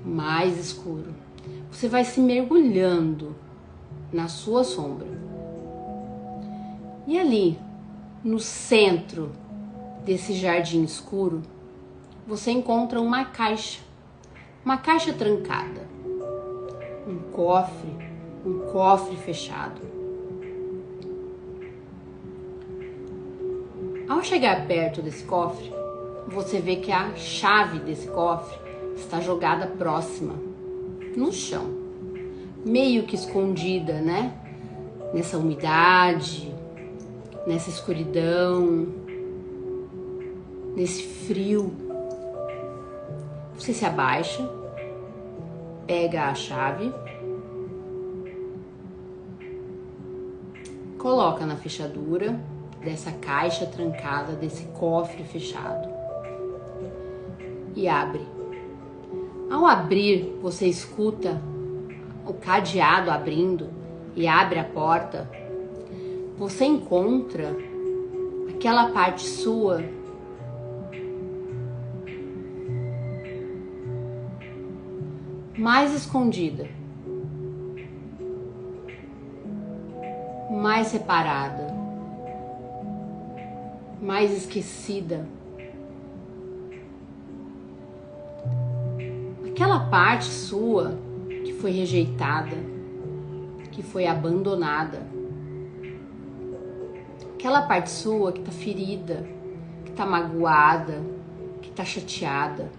Speaker 1: mais escuro. Você vai se mergulhando na sua sombra. E ali, no centro desse jardim escuro, você encontra uma caixa trancada, um cofre fechado. Ao chegar perto desse cofre, você vê que a chave desse cofre está jogada próxima, no chão, meio que escondida, né? Nessa umidade, nessa escuridão, nesse frio. Você se abaixa, pega a chave, coloca na fechadura dessa caixa trancada, desse cofre fechado e abre. Ao abrir, você escuta o cadeado abrindo e abre a porta. Você encontra aquela parte sua mais escondida, mais separada, mais esquecida. Aquela parte sua que foi rejeitada, que foi abandonada. Aquela parte sua que tá ferida, que tá magoada, que tá chateada.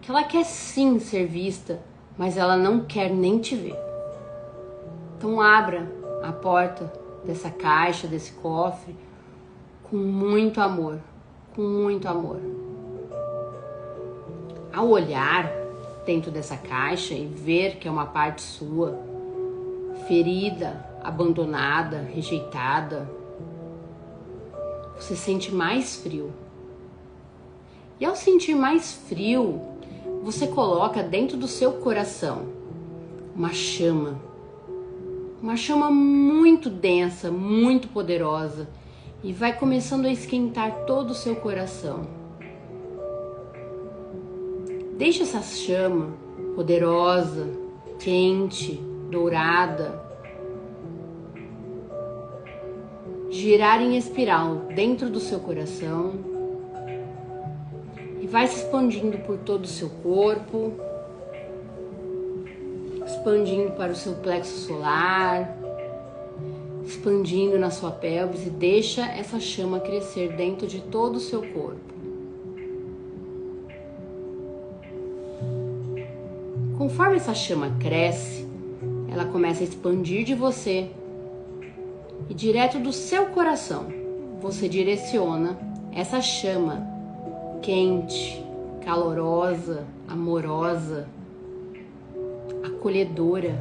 Speaker 1: Que ela quer sim ser vista, mas ela não quer nem te ver. Então abra a porta dessa caixa, desse cofre, com muito amor, com muito amor. Ao olhar dentro dessa caixa e ver que é uma parte sua, ferida, abandonada, rejeitada, você sente mais frio. E ao sentir mais frio, você coloca dentro do seu coração uma chama muito densa, muito poderosa, e vai começando a esquentar todo o seu coração. Deixe essa chama poderosa, quente, dourada, girar em espiral dentro do seu coração e vai se expandindo por todo o seu corpo, expandindo para o seu plexo solar, expandindo na sua pelvis, e deixa essa chama crescer dentro de todo o seu corpo. Conforme essa chama cresce, ela começa a expandir de você e direto do seu coração você direciona essa chama quente, calorosa, amorosa, acolhedora,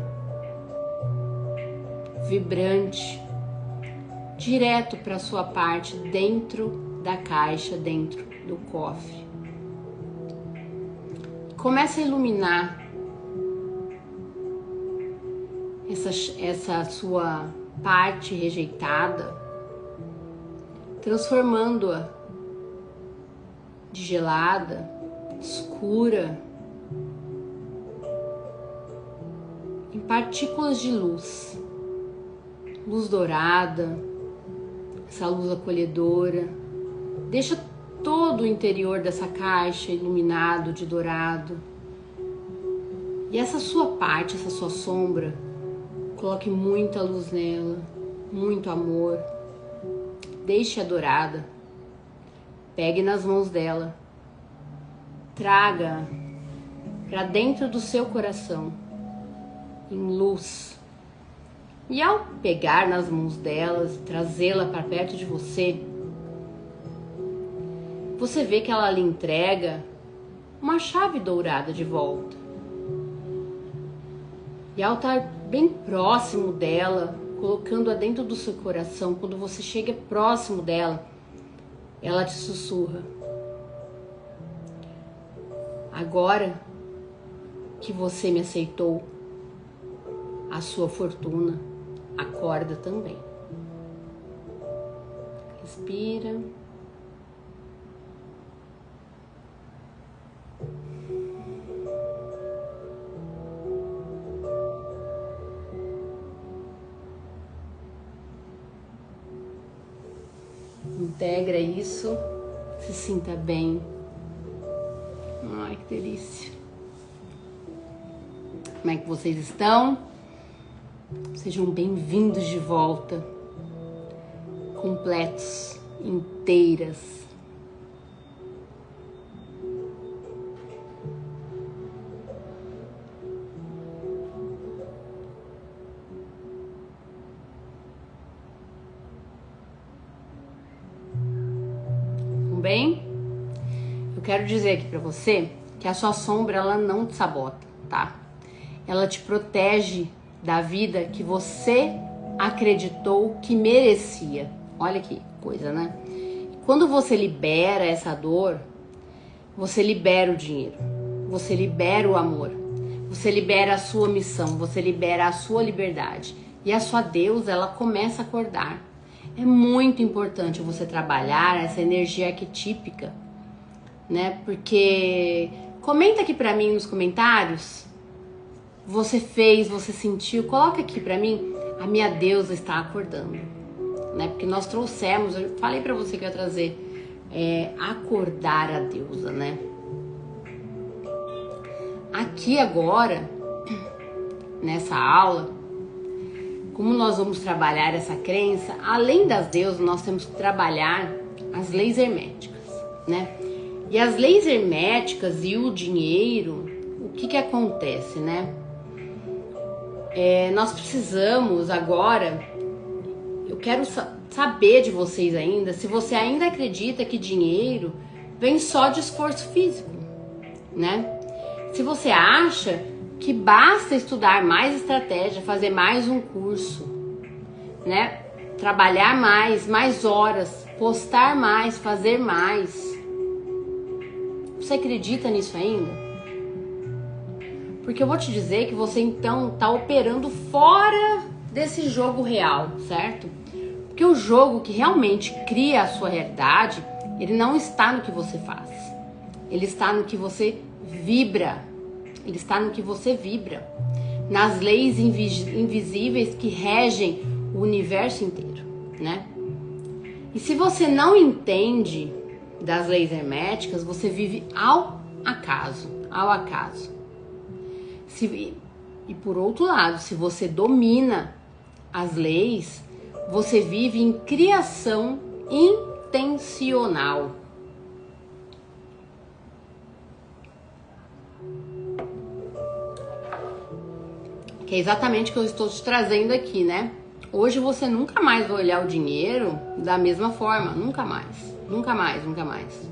Speaker 1: vibrante, direto para a sua parte dentro da caixa, dentro do cofre. Começa a iluminar essa sua parte rejeitada, transformando-a de gelada, escura, em partículas de luz, luz dourada, essa luz acolhedora. Deixa todo o interior dessa caixa iluminado de dourado. E essa sua parte, essa sua sombra, coloque muita luz nela, muito amor. Deixe-a dourada. Pegue nas mãos dela. Traga para dentro do seu coração, em luz. E ao pegar nas mãos delas, trazê-la para perto de você, você vê que ela lhe entrega uma chave dourada de volta. E ao estar bem próximo dela, colocando-a dentro do seu coração. Quando você chega próximo dela, ela te sussurra: agora que você me aceitou, a sua fortuna acorda também. Respira. Integra isso, se sinta bem. Ai, que delícia. Como é que vocês estão? Sejam bem-vindos de volta, completos, inteiras. Bem, eu quero dizer aqui pra você que a sua sombra, ela não te sabota, tá? Ela te protege da vida que você acreditou que merecia. Olha que coisa, né? Quando você libera essa dor, você libera o dinheiro, você libera o amor, você libera a sua missão, você libera a sua liberdade. E a sua deusa, ela começa a acordar. É muito importante você trabalhar essa energia arquetípica, né? Porque comenta aqui pra mim nos comentários, você fez, você sentiu, coloca aqui pra mim, a minha deusa está acordando, né? Porque nós trouxemos, eu falei pra você que eu ia trazer, acordar a deusa, né? Aqui agora, nessa aula, como nós vamos trabalhar essa crença, além das deusas, nós temos que trabalhar as leis herméticas, né? E as leis herméticas e o dinheiro, o que acontece, né? Nós precisamos agora, eu quero saber de vocês ainda, se você ainda acredita que dinheiro vem só de esforço físico, né? Se você acha que basta estudar mais estratégia, fazer mais um curso, né? Trabalhar mais horas, postar mais, fazer mais. Você acredita nisso ainda? Porque eu vou te dizer que você então tá operando fora desse jogo real, certo? Porque o jogo que realmente cria a sua realidade, ele não está no que você faz. Ele está no que você vibra. Ele está no que você vibra, nas leis invisíveis que regem o universo inteiro, né? E se você não entende das leis herméticas, você vive ao acaso, E por outro lado, se você domina as leis, você vive em criação intencional. Que é exatamente o que eu estou te trazendo aqui, né? Hoje você nunca mais vai olhar o dinheiro da mesma forma. Nunca mais. Nunca mais, nunca mais.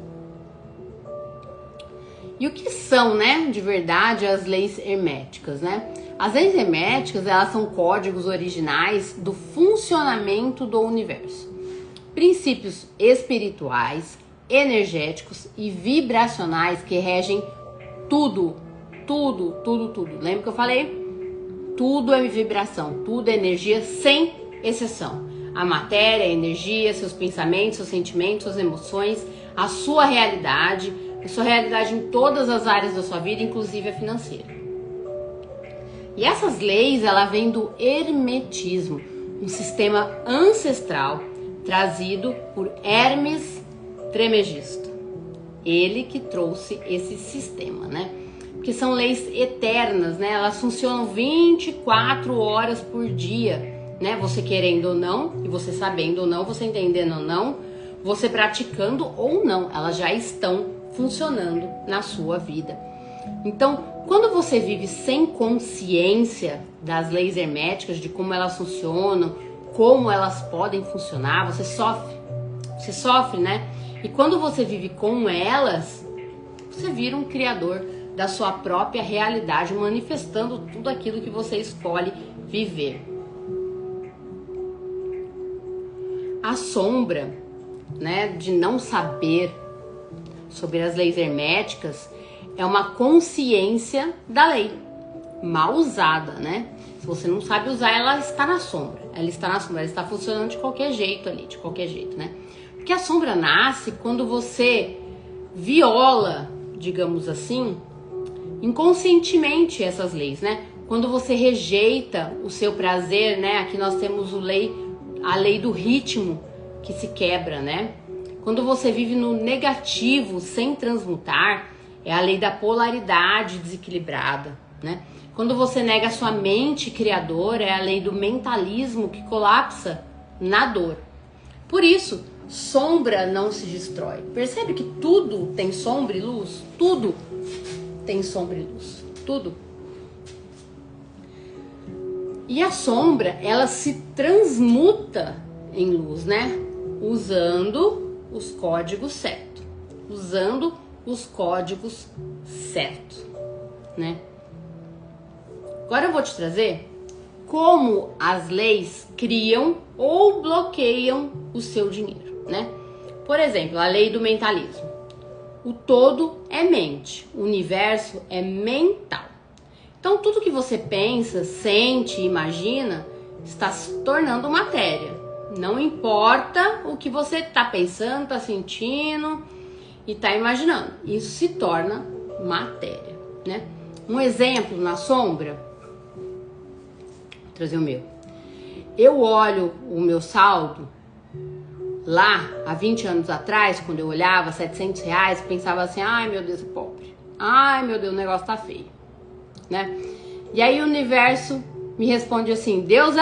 Speaker 1: E o que são, né, de verdade, as leis herméticas, né? As leis herméticas, elas são códigos originais do funcionamento do universo. Princípios espirituais, energéticos e vibracionais que regem tudo. Lembra que eu falei? Tudo é vibração, tudo é energia, sem exceção. A matéria, a energia, seus pensamentos, seus sentimentos, suas emoções, a sua realidade em todas as áreas da sua vida, inclusive a financeira. E essas leis, ela vem do hermetismo, um sistema ancestral trazido por Hermes Trismegisto. Ele que trouxe esse sistema, né? Que são leis eternas, né? Elas funcionam 24 horas por dia, né? Você querendo ou não, e você sabendo ou não, você entendendo ou não, você praticando ou não, elas já estão funcionando na sua vida. Então, quando você vive sem consciência das leis herméticas, de como elas funcionam, como elas podem funcionar, você sofre, né? E quando você vive com elas, você vira um criador da sua própria realidade, manifestando tudo aquilo que você escolhe viver. A sombra, né, de não saber sobre as leis herméticas é uma consciência da lei mal usada, né? Se você não sabe usar, ela está na sombra. Ela está na sombra, ela está funcionando de qualquer jeito ali, de qualquer jeito, né? Porque a sombra nasce quando você viola, digamos assim, inconscientemente essas leis, né? Quando você rejeita o seu prazer, né? Aqui nós temos a lei do ritmo que se quebra, né? Quando você vive no negativo sem transmutar, é a lei da polaridade desequilibrada, né? Quando você nega a sua mente criadora, é a lei do mentalismo que colapsa na dor. Por isso, sombra não se destrói. Percebe que tudo tem sombra e luz? Tudo tem sombra e luz. Tudo. E a sombra, ela se transmuta em luz, né? Usando os códigos certos. Usando os códigos certos, né? Agora eu vou te trazer como as leis criam ou bloqueiam o seu dinheiro, né? Por exemplo, a lei do mentalismo. O todo é mente, o universo é mental. Então tudo que você pensa, sente, imagina, está se tornando matéria. Não importa o que você está pensando, está sentindo e está imaginando. Isso se torna matéria, né? Um exemplo na sombra, vou trazer o meu. Eu olho o meu saldo lá, há 20 anos atrás, quando eu olhava R$700, pensava assim, ai meu Deus, é pobre. Ai meu Deus, o negócio tá feio, né? E aí o universo me responde assim, Deus,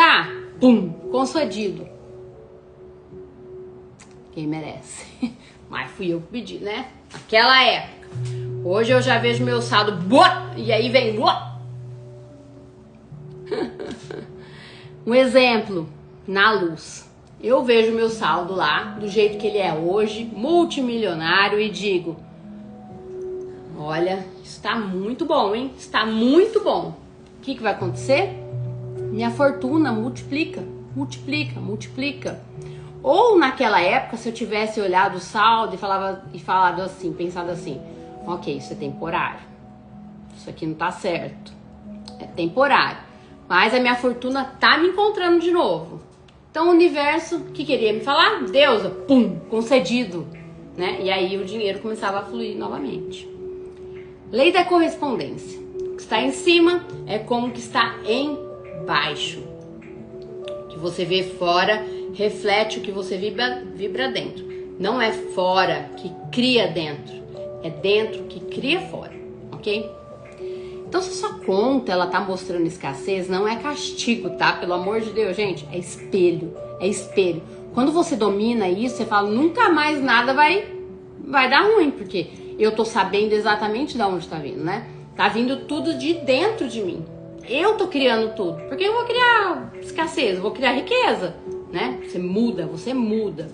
Speaker 1: pum, concedido. Quem merece. Mas fui eu que pedi, né? Naquela época. Hoje eu já vejo meu saldo, e aí vem, um exemplo, na luz. Eu vejo meu saldo lá, do jeito que ele é hoje, multimilionário, e digo, olha, está muito bom, hein? Está muito bom. O que vai acontecer? Minha fortuna multiplica, multiplica, multiplica. Ou naquela época, se eu tivesse olhado o saldo e falado assim, pensado assim, ok, isso é temporário, isso aqui não tá certo, é temporário, mas a minha fortuna tá me encontrando de novo. Então o universo, que queria me falar? Deusa, pum, concedido, né? E aí o dinheiro começava a fluir novamente. Lei da correspondência. O que está em cima é como que está embaixo. O que você vê fora reflete o que você vibra dentro. Não é fora que cria dentro, é dentro que cria fora, ok? Então se sua conta ela tá mostrando escassez, não é castigo, tá? Pelo amor de Deus, gente, é espelho, é espelho. Quando você domina isso, você fala, nunca mais nada vai dar ruim, porque eu tô sabendo exatamente de onde tá vindo, né? Tá vindo tudo de dentro de mim. Eu tô criando tudo, porque eu vou criar escassez, eu vou criar riqueza, né? Você muda, você muda.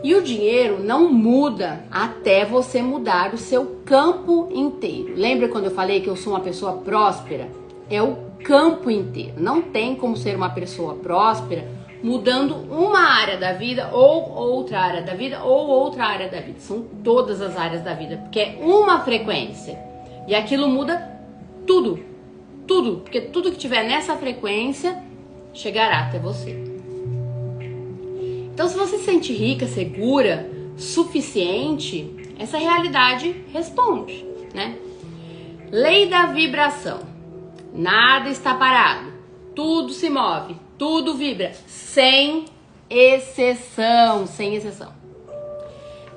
Speaker 1: E o dinheiro não muda até você mudar o seu campo inteiro. Lembra quando eu falei que eu sou uma pessoa próspera? É o campo inteiro. Não tem como ser uma pessoa próspera mudando uma área da vida ou outra área da vida ou outra área da vida. São todas as áreas da vida, porque é uma frequência. E aquilo muda tudo, tudo. Porque tudo que tiver nessa frequência chegará até você. Então, se você se sente rica, segura, suficiente, essa realidade responde, né? Lei da vibração. Nada está parado. Tudo se move, tudo vibra, sem exceção, sem exceção.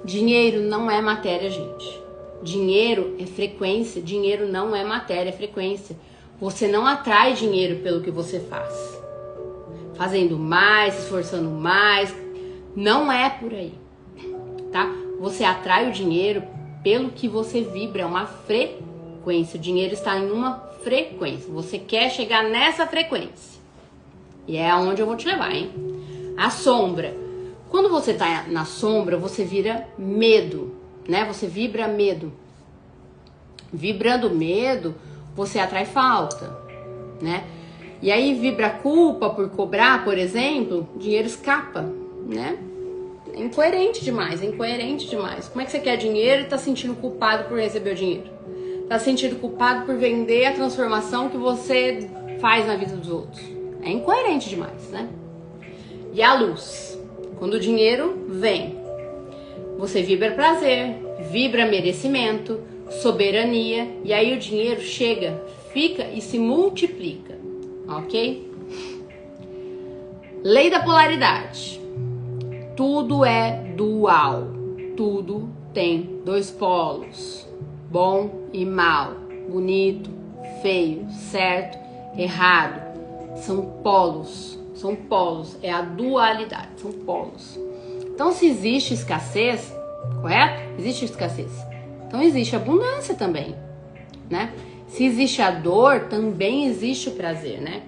Speaker 1: Dinheiro não é matéria, gente. Dinheiro é frequência, dinheiro não é matéria, é frequência. Você não atrai dinheiro pelo que você faz. Fazendo mais, se esforçando mais, não é por aí, tá? Você atrai o dinheiro pelo que você vibra, é uma frequência. O dinheiro está em uma frequência. Você quer chegar nessa frequência. E é aonde eu vou te levar, hein? A sombra. Quando você tá na sombra, você vira medo, né? Você vibra medo. Vibrando medo, você atrai falta, né? E aí vibra culpa por cobrar, por exemplo, dinheiro escapa. né? É incoerente demais, é incoerente demais. Como é que você quer dinheiro e tá se sentindo culpado por receber o dinheiro? Tá se sentindo culpado por vender a transformação que você faz na vida dos outros. É incoerente demais, né? E a luz. Quando o dinheiro vem, você vibra prazer, vibra merecimento, soberania, e aí o dinheiro chega, fica e se multiplica, ok? Lei da polaridade. Tudo é dual, tudo tem dois polos, bom e mal, bonito, feio, certo, errado, são polos, é a dualidade, são polos. Então se existe escassez, correto? Existe escassez, então existe abundância também, né? Se existe a dor, também existe o prazer, né?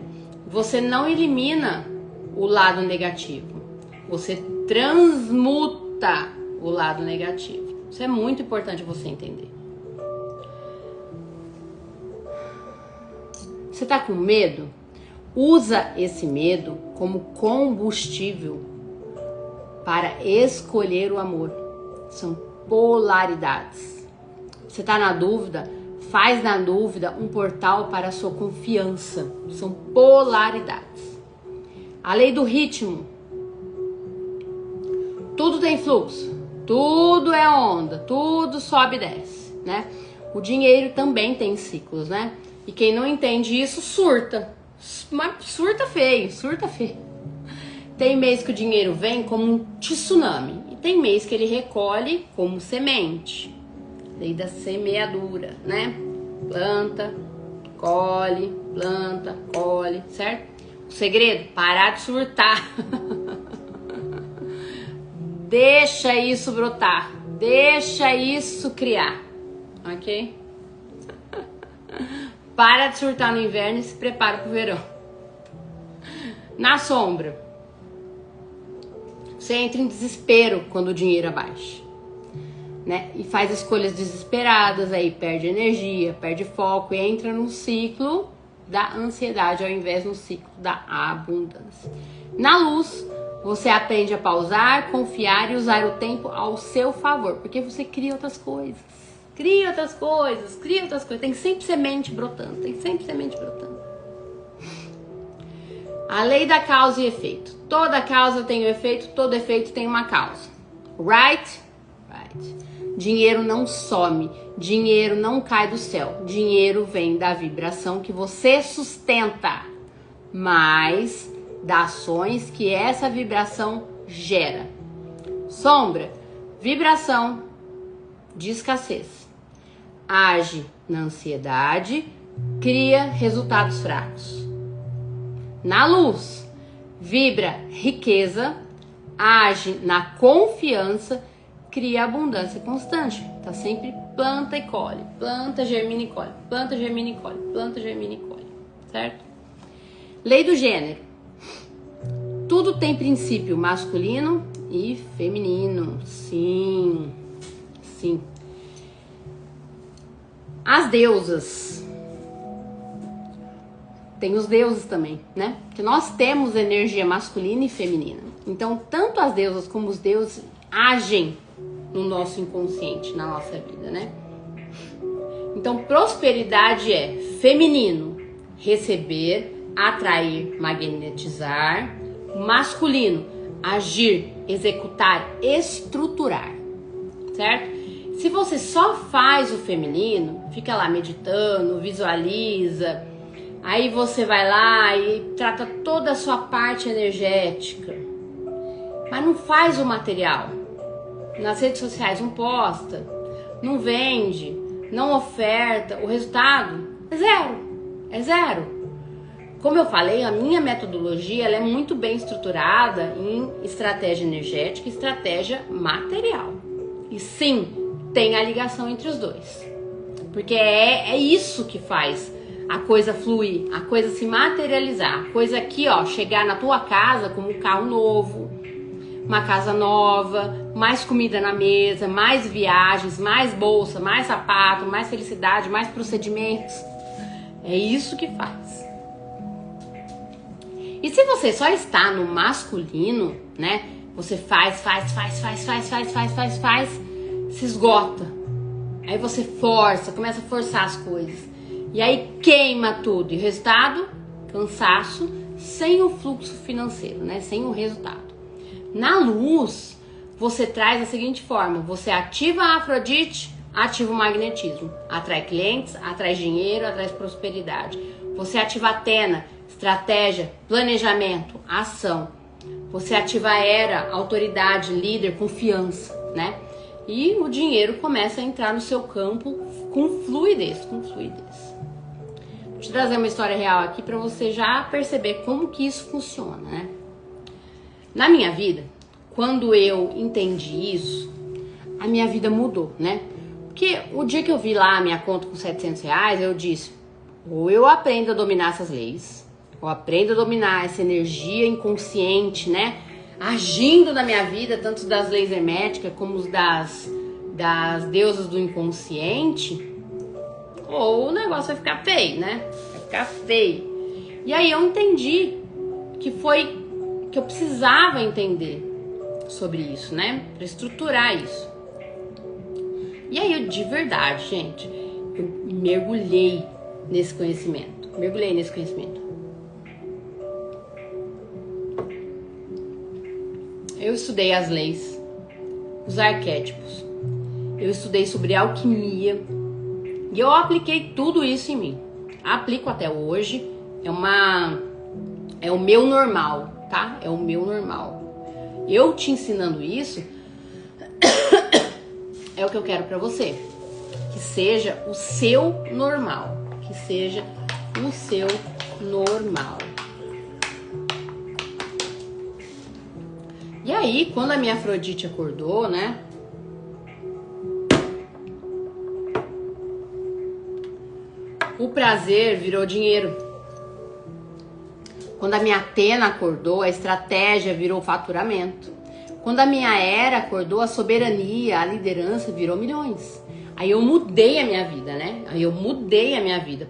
Speaker 1: Você não elimina o lado negativo, você transmuta o lado negativo. Isso é muito importante você entender. Você tá com medo? Usa esse medo como combustível para escolher o amor. São polaridades. Você tá na dúvida? Faz na dúvida um portal para a sua confiança. São polaridades. A lei do ritmo. Tudo tem fluxo, tudo é onda, tudo sobe e desce, né? O dinheiro também tem ciclos, né? E quem não entende isso surta, mas surta feio, surta feio. Tem mês que o dinheiro vem como um tsunami e tem mês que ele recolhe como semente. Lei da semeadura, né? Planta, colhe, certo? O segredo, parar de surtar. Deixa isso brotar, deixa isso criar, ok? Para de surtar no inverno e se prepara pro verão. Na sombra, você entra em desespero quando o dinheiro abaixa, né? E faz escolhas desesperadas, aí perde energia, perde foco e entra num ciclo da ansiedade ao invés de um ciclo da abundância. Na luz, você aprende a pausar, confiar e usar o tempo ao seu favor, porque você cria outras coisas. Tem sempre semente brotando, A lei da causa e efeito. Toda causa tem um efeito, todo efeito tem uma causa. Right? Dinheiro não some, dinheiro não cai do céu. Dinheiro vem da vibração que você sustenta, mas das ações que essa vibração gera. Sombra, vibração de escassez. Age na ansiedade, cria resultados fracos. Na luz, vibra riqueza, age na confiança, cria abundância constante. Tá sempre planta e colhe, planta, germina e colhe, planta, germina e colhe, planta, germina e colhe, certo? Lei do gênero. Tudo tem princípio masculino e feminino. Sim. As deusas. Tem os deuses também, né? Porque nós temos energia masculina e feminina. Então, tanto as deusas como os deuses agem no nosso inconsciente, na nossa vida, né? Então, prosperidade é feminino, receber, atrair, magnetizar. Masculino, agir, executar, estruturar, certo? Se você só faz o feminino, fica lá meditando, visualiza, aí você vai lá e trata toda a sua parte energética, mas não faz o material. Nas redes sociais não posta, não vende, não oferta, o resultado é zero. Como eu falei, a minha metodologia ela é muito bem estruturada em estratégia energética e estratégia material. E sim, tem a ligação entre os dois. Porque é isso que faz a coisa fluir, a coisa se materializar. A coisa aqui, ó, chegar na tua casa como um carro novo, uma casa nova, mais comida na mesa, mais viagens, mais bolsa, mais sapato, mais felicidade, mais procedimentos. É isso que faz. E se você só está no masculino, né? Você faz, se esgota. Aí você força, começa a forçar as coisas. E aí queima tudo. E o resultado? Cansaço, sem o fluxo financeiro, né? Sem o resultado. Na luz, você traz da seguinte forma. Você ativa a Afrodite, ativa o magnetismo. Atrai clientes, atrai dinheiro, atrai prosperidade. Você ativa a Atena, estratégia, planejamento, ação. Você ativa a Hera, autoridade, líder, confiança, né? E o dinheiro começa a entrar no seu campo com fluidez, Vou te trazer uma história real aqui para você já perceber como que isso funciona, né? Na minha vida, quando eu entendi isso, a minha vida mudou, né? Porque o dia que eu vi lá a minha conta com R$700, eu disse, ou eu aprendo a dominar essas leis, ou aprendo a dominar essa energia inconsciente, né? Agindo na minha vida, tanto das leis herméticas como das deusas do inconsciente, ou o negócio vai ficar feio, né? Vai ficar feio. E aí eu entendi que eu precisava entender sobre isso, né? Pra estruturar isso. E aí eu, de verdade, gente, eu mergulhei nesse conhecimento. Eu estudei as leis, os arquétipos. Eu estudei sobre alquimia. E eu apliquei tudo isso em mim. Aplico até hoje. É o meu normal, tá? É o meu normal. Eu te ensinando isso é o que eu quero pra você. Que seja o seu normal. Que seja o seu normal. E aí, quando a minha Afrodite acordou, né? O prazer virou dinheiro. Quando a minha Atena acordou, a estratégia virou faturamento. Quando a minha Hera acordou, a soberania, a liderança virou milhões. Aí eu mudei a minha vida, né?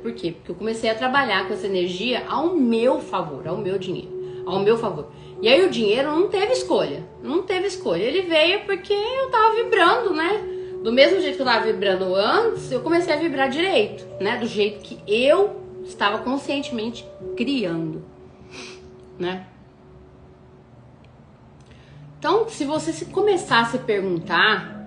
Speaker 1: Por quê? Porque eu comecei a trabalhar com essa energia ao meu favor, ao meu dinheiro, ao meu favor. E aí o dinheiro não teve escolha. Ele veio porque eu tava vibrando, né? Do mesmo jeito que eu tava vibrando antes, eu comecei a vibrar direito, né? Do jeito que eu estava conscientemente criando, né? Então, se você começar a se perguntar,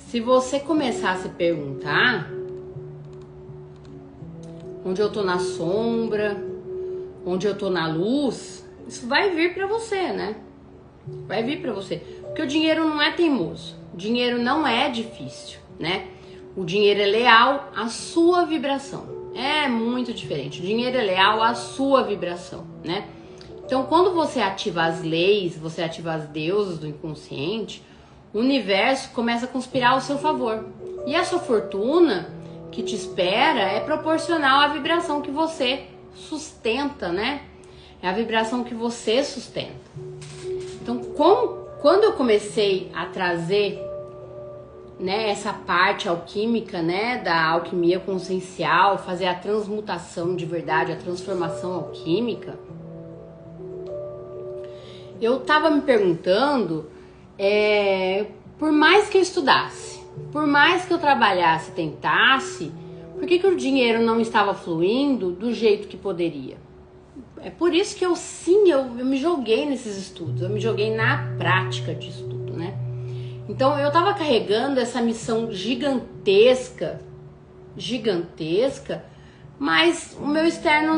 Speaker 1: se você começar a se perguntar onde eu tô na sombra, onde eu tô na luz, isso vai vir pra você, né? Vai vir pra você. Porque o dinheiro não é teimoso, o dinheiro não é difícil, né? O dinheiro é leal à sua vibração. É muito diferente. O dinheiro é leal à sua vibração, né? Então, quando você ativa as leis, você ativa as deusas do inconsciente, o universo começa a conspirar ao seu favor. E a sua fortuna que te espera é proporcional à vibração que você sustenta, né? É a vibração que você sustenta. Então, quando eu comecei a trazer, né, essa parte alquímica, né, da alquimia consciencial, fazer a transmutação de verdade, a transformação alquímica, eu tava me perguntando, por mais que eu estudasse, por mais que eu trabalhasse, tentasse, por que o dinheiro não estava fluindo do jeito que poderia? É por isso que eu me joguei nesses estudos, eu me joguei na prática de estudo, né? Então eu tava carregando essa missão gigantesca, mas o meu externo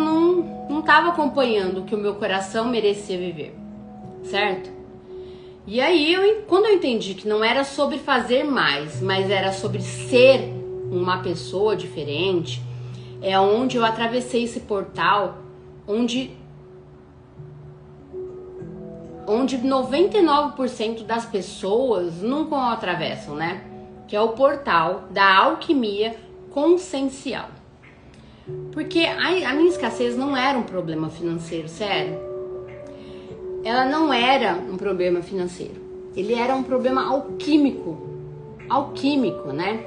Speaker 1: não tava acompanhando o que o meu coração merecia viver, certo? E aí, quando eu entendi que não era sobre fazer mais, mas era sobre ser uma pessoa diferente, é onde eu atravessei esse portal, onde 99% das pessoas nunca o atravessam, né? Que é o portal da alquimia consciencial. Porque a minha escassez não era um problema financeiro, sério. Ela não era um problema financeiro. ele era um problema alquímico, né?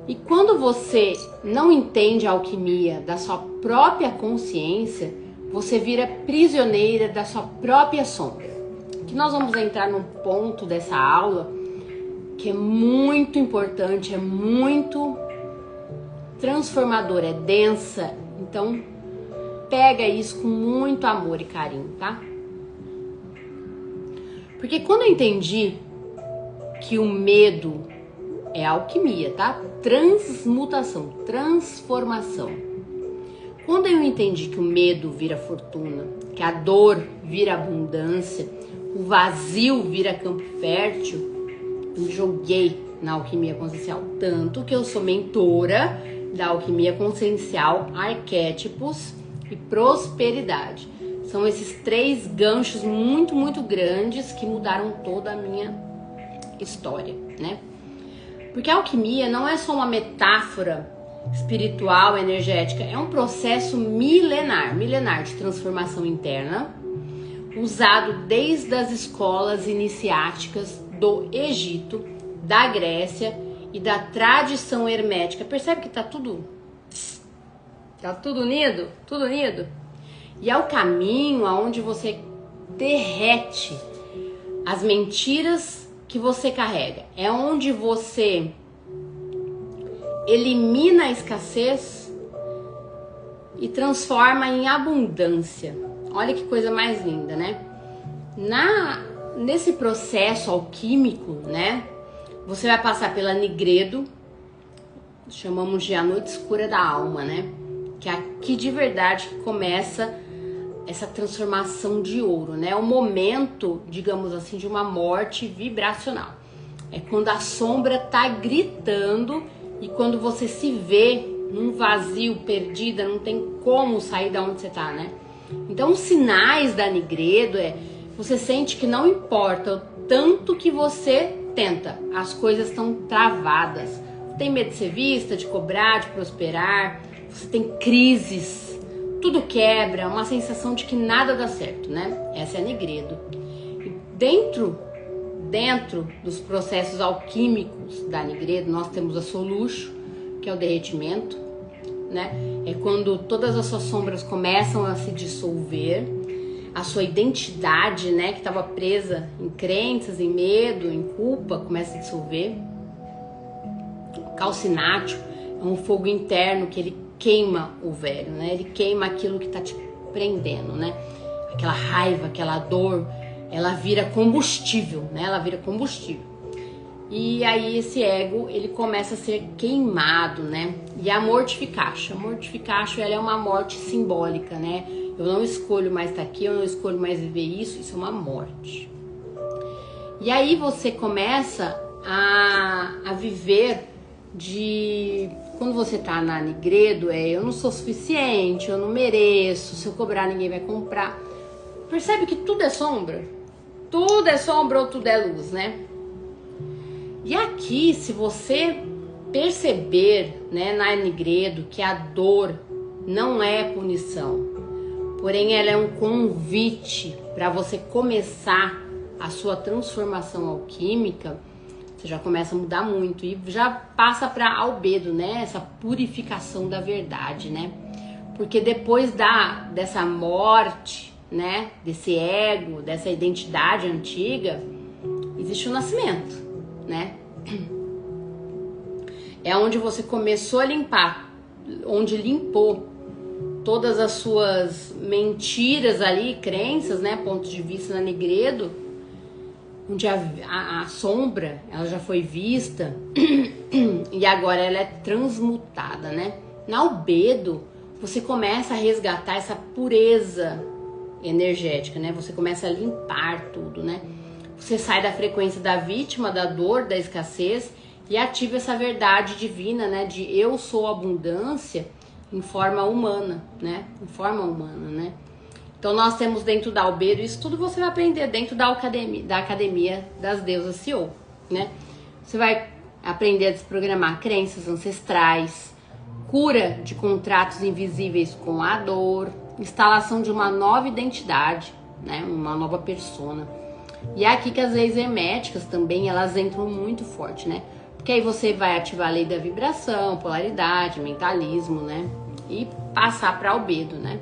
Speaker 1: E quando você não entende a alquimia da sua própria consciência, você vira prisioneira da sua própria sombra. Que nós vamos entrar num ponto dessa aula que é muito importante, é muito transformadora, é densa. Então, pega isso com muito amor e carinho, tá? Porque quando eu entendi que o medo é alquimia, tá? Transmutação, transformação. Quando eu entendi que o medo vira fortuna, que a dor vira abundância, o vazio vira campo fértil, eu me joguei na alquimia consciencial. Tanto que eu sou mentora da alquimia consciencial, arquétipos e prosperidade. São esses 3 ganchos muito, muito grandes que mudaram toda a minha história, né? Porque a alquimia não é só uma metáfora espiritual, energética, é um processo milenar de transformação interna, usado desde as escolas iniciáticas do Egito, da Grécia e da tradição hermética. Percebe que tá tudo unido? Tudo unido? E é o caminho aonde você derrete as mentiras que você carrega. É onde você elimina a escassez e transforma em abundância. Olha que coisa mais linda, né? Nesse processo alquímico, né? Você vai passar pela Nigredo, chamamos de a noite escura da alma, né? Que é aqui de verdade que começa essa transformação de ouro, né? É o momento, digamos assim, de uma morte vibracional. É quando a sombra tá gritando e quando você se vê num vazio, perdida, não tem como sair da onde você tá, né? Então, os sinais da Nigredo você sente que não importa o tanto que você tenta, as coisas estão travadas. Você tem medo de ser vista, de cobrar, de prosperar, você tem crises, tudo quebra, uma sensação de que nada dá certo, né? Essa é a Nigredo. E dentro dos processos alquímicos da Nigredo, nós temos a Soluço, que é o derretimento, né? É quando todas as suas sombras começam a se dissolver, a sua identidade, né, que estava presa em crenças, em medo, em culpa, começa a dissolver. O calcinátil é um fogo interno que ele queima o velho, né? Ele queima aquilo que está te prendendo, né? Aquela raiva, aquela dor, ela vira combustível, né? Ela vira combustível. E aí esse ego, ele começa a ser queimado, né? E a mortificação, ela é uma morte simbólica, né? Eu não escolho mais estar aqui, eu não escolho mais viver isso é uma morte. E aí você começa a viver quando você tá na Nigredo, eu não sou suficiente, eu não mereço, se eu cobrar ninguém vai comprar. Percebe que tudo é sombra? Tudo é sombra ou tudo é luz, né? E aqui, se você perceber, né, na Nigredo, que a dor não é punição, porém ela é um convite para você começar a sua transformação alquímica, você já começa a mudar muito e já passa para albedo, né? Essa purificação da verdade, né? Porque depois dessa morte, né? Desse ego, dessa identidade antiga, existe o nascimento, né? É onde você começou a limpar, onde limpou todas as suas mentiras ali, crenças, né? Pontos de vista na Nigredo, onde a sombra, ela já foi vista e agora ela é transmutada, né? Na albedo, você começa a resgatar essa pureza energética, né? Você começa a limpar tudo, né? Você sai da frequência da vítima, da dor, da escassez e ativa essa verdade divina, né? De eu sou abundância em forma humana, né? Em forma humana, né? Então nós temos dentro da albedo, isso tudo você vai aprender dentro da academia das deusas CEO, né? Você vai aprender a desprogramar crenças ancestrais, cura de contratos invisíveis com a dor, instalação de uma nova identidade, né? Uma nova persona. E é aqui que as leis herméticas também, elas entram muito forte, né? Porque aí você vai ativar a lei da vibração, polaridade, mentalismo, né? E passar para albedo, né?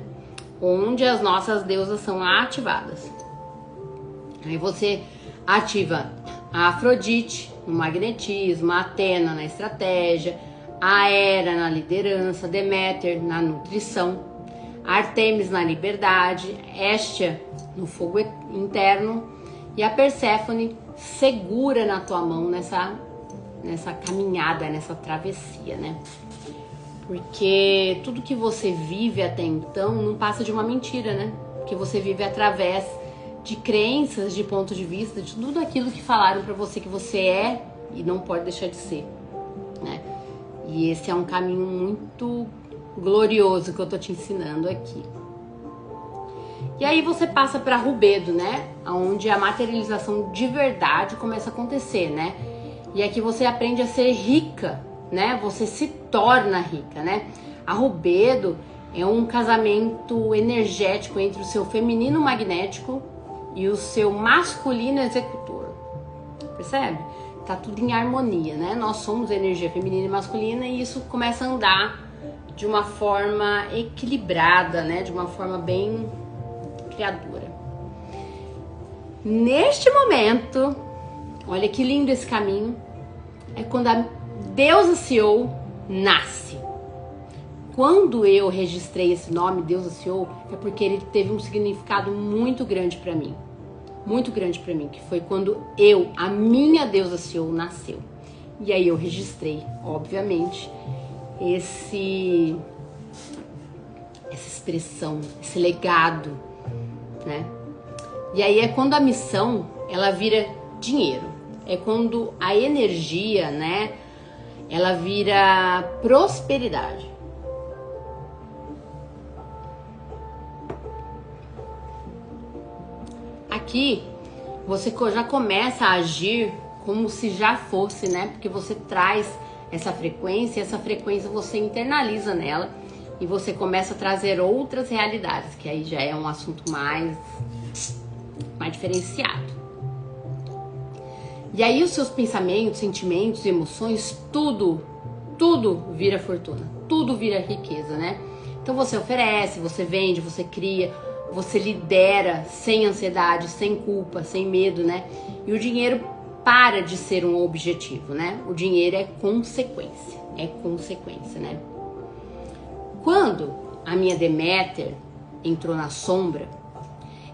Speaker 1: Onde as nossas deusas são ativadas. Aí você ativa a Afrodite no magnetismo, a Atena na estratégia, a Hera na liderança, Deméter na nutrição, a Artemis na liberdade, Hestia no fogo interno e a Perséfone segura na tua mão nessa caminhada, nessa travessia, né? Porque tudo que você vive até então não passa de uma mentira, né? Porque você vive através de crenças, de ponto de vista, de tudo aquilo que falaram pra você que você é e não pode deixar de ser, né? E esse é um caminho muito glorioso que eu tô te ensinando aqui. E aí você passa pra Rubedo, né? Onde a materialização de verdade começa a acontecer, né? E aqui você aprende a ser rica, né? Você se torna rica, né? A Rubedo é um casamento energético entre o seu feminino magnético e o seu masculino executor. Percebe? Tá tudo em harmonia, né? Nós somos energia feminina e masculina e isso começa a andar de uma forma equilibrada, né? De uma forma bem criadora. Neste momento, olha que lindo esse caminho, é quando a deusa CEO nasce. Quando eu registrei esse nome, deusa CEO, é porque ele teve um significado muito grande para mim. Muito grande para mim, que foi quando a minha deusa CEO nasceu. E aí eu registrei, obviamente, essa expressão, esse legado, né? E aí é quando a missão, ela vira dinheiro. É quando a energia, né, ela vira prosperidade. Aqui você já começa a agir como se já fosse, né? Porque você traz essa frequência você internaliza nela e você começa a trazer outras realidades, que aí já é um assunto mais diferenciado. E aí os seus pensamentos, sentimentos, emoções, tudo vira fortuna, tudo vira riqueza, né? Então você oferece, você vende, você cria, você lidera sem ansiedade, sem culpa, sem medo, né? E o dinheiro para de ser um objetivo, né? O dinheiro é consequência, né? Quando a minha Deméter entrou na sombra,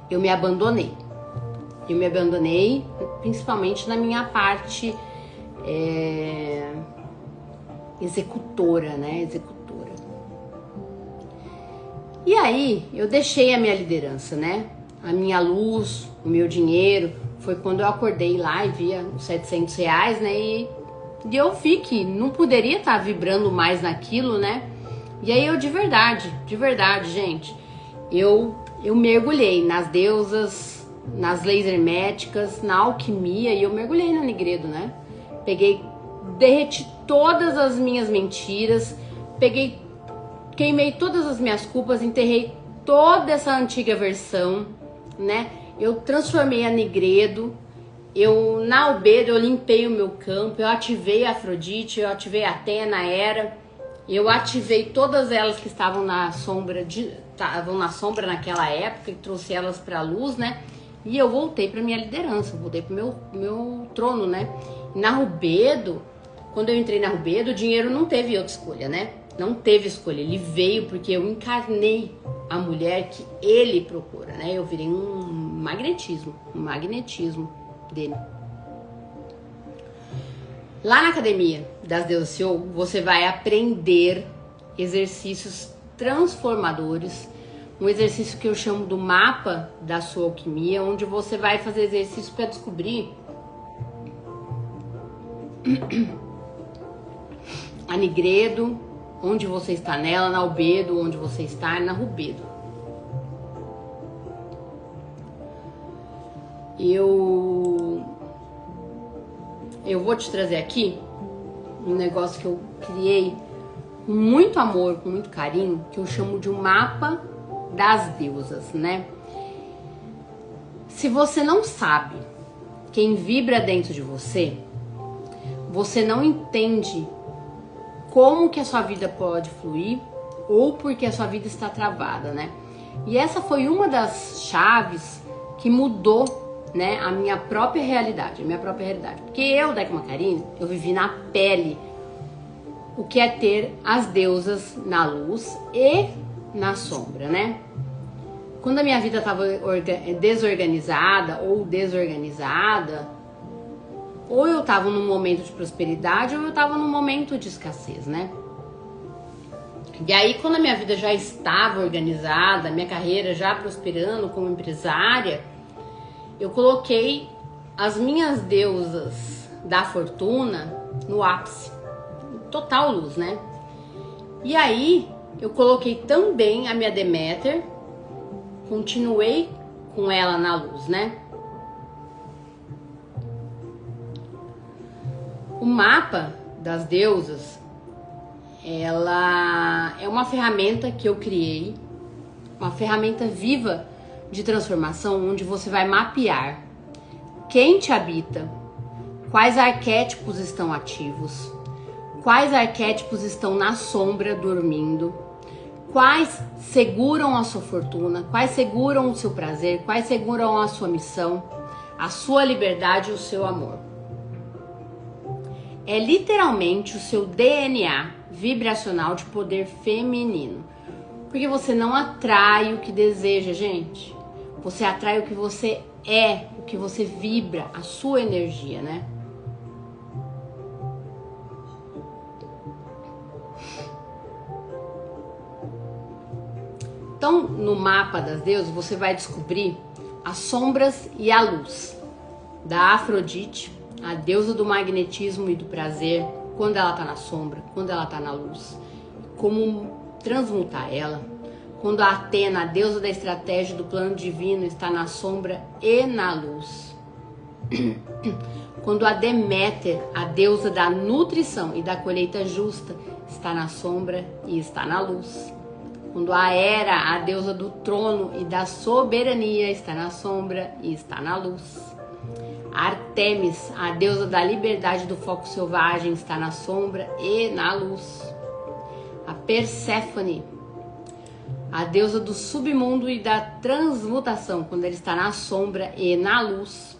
Speaker 1: eu me abandonei. Eu me abandonei principalmente na minha parte executora, né? Executora. E aí eu deixei a minha liderança, né? A minha luz, o meu dinheiro. Foi quando eu acordei lá e via os R$700, né? E eu vi que não poderia estar vibrando mais naquilo, né? E aí eu de verdade, gente, eu mergulhei nas deusas, nas leis herméticas, na alquimia, e eu mergulhei no Nigredo, né? Derreti todas as minhas mentiras, queimei todas as minhas culpas, enterrei toda essa antiga versão, né? Eu transformei a Nigredo, na Albedo eu limpei o meu campo, eu ativei a Afrodite, eu ativei a Atena, a Hera, eu ativei todas elas que estavam na sombra naquela época e trouxe elas para a luz, né? E eu voltei para minha liderança, voltei para meu trono, né? Na Rubedo, quando eu entrei na Rubedo, o dinheiro não teve outra escolha, né? Não teve escolha, ele veio porque eu encarnei a mulher que ele procura, né? Eu virei um magnetismo dele. Lá na Academia das Deusas CEO, você vai aprender exercícios transformadores, um exercício que eu chamo do mapa da sua alquimia, onde você vai fazer exercício para descobrir a Nigredo, onde você está nela, na Albedo, onde você está, na Rubedo. Eu vou te trazer aqui um negócio que eu criei com muito amor, com muito carinho, que eu chamo de um mapa das deusas, né? Se você não sabe quem vibra dentro de você, você não entende como que a sua vida pode fluir ou porque a sua vida está travada, né? E essa foi uma das chaves que mudou, né, a minha própria realidade, Porque eu, Deca Macarini, eu vivi na pele o que é ter as deusas na luz e na sombra, né? Quando a minha vida estava desorganizada ou desorganizada, ou eu estava num momento de prosperidade ou eu estava num momento de escassez, né? E aí, quando a minha vida já estava organizada, minha carreira já prosperando como empresária, eu coloquei as minhas deusas da fortuna no ápice, total luz, né? E aí, eu coloquei também a minha Deméter, continuei com ela na luz, né? O mapa das deusas, ela é uma ferramenta que eu criei, uma ferramenta viva de transformação, onde você vai mapear quem te habita, quais arquétipos estão ativos, quais arquétipos estão na sombra dormindo, quais seguram a sua fortuna, quais seguram o seu prazer, quais seguram a sua missão, a sua liberdade e o seu amor. É literalmente o seu DNA vibracional de poder feminino. Porque você não atrai o que deseja, gente. Você atrai o que você é, o que você vibra, a sua energia, né? Então, no mapa das deusas, você vai descobrir as sombras e a luz da Afrodite, a deusa do magnetismo e do prazer, quando ela tá na sombra, quando ela tá na luz, como transmutar ela. Quando a Atena, a deusa da estratégia e do plano divino, está na sombra e na luz. Quando a Deméter, a deusa da nutrição e da colheita justa, está na sombra e está na luz. Quando a Hera, a deusa do trono e da soberania, está na sombra e está na luz. A Artemis, a deusa da liberdade e do foco selvagem, está na sombra e na luz. A Perséfone, a deusa do submundo e da transmutação, quando ela está na sombra e na luz.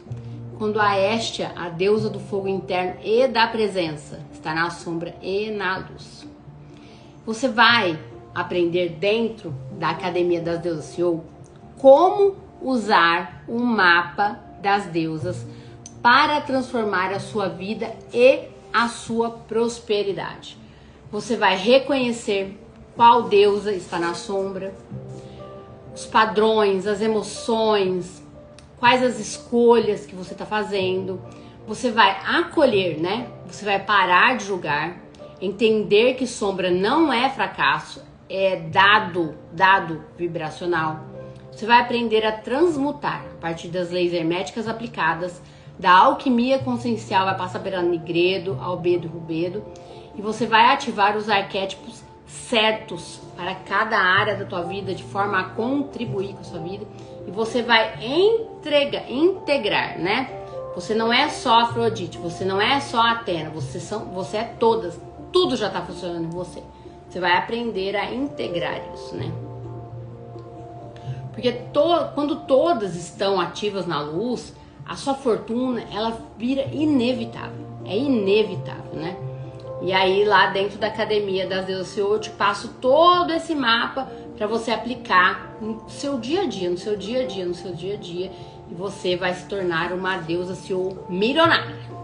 Speaker 1: Quando a Hestia, a deusa do fogo interno e da presença, está na sombra e na luz. Você vai aprender dentro da Academia das Deusas CEO como usar um mapa das deusas para transformar a sua vida e a sua prosperidade. Você vai reconhecer qual deusa está na sombra, os padrões, as emoções, quais as escolhas que você está fazendo. Você vai acolher, né? Você vai parar de julgar, entender que sombra não é fracasso, é dado vibracional. Você vai aprender a transmutar a partir das leis herméticas aplicadas, da alquimia consciencial, vai passar pela Nigredo, Albedo, Rubedo, e você vai ativar os arquétipos certos para cada área da tua vida, de forma a contribuir com a sua vida, e você vai integrar, né? Você não é só Afrodite, você não é só Atena, você é todas, tudo já está funcionando em você. Você vai aprender a integrar isso, né? Porque quando todas estão ativas na luz, a sua fortuna, ela vira inevitável. É inevitável, né? E aí, lá dentro da Academia das Deusas CEO, eu te passo todo esse mapa para você aplicar no seu dia a dia, e você vai se tornar uma deusa CEO milionária.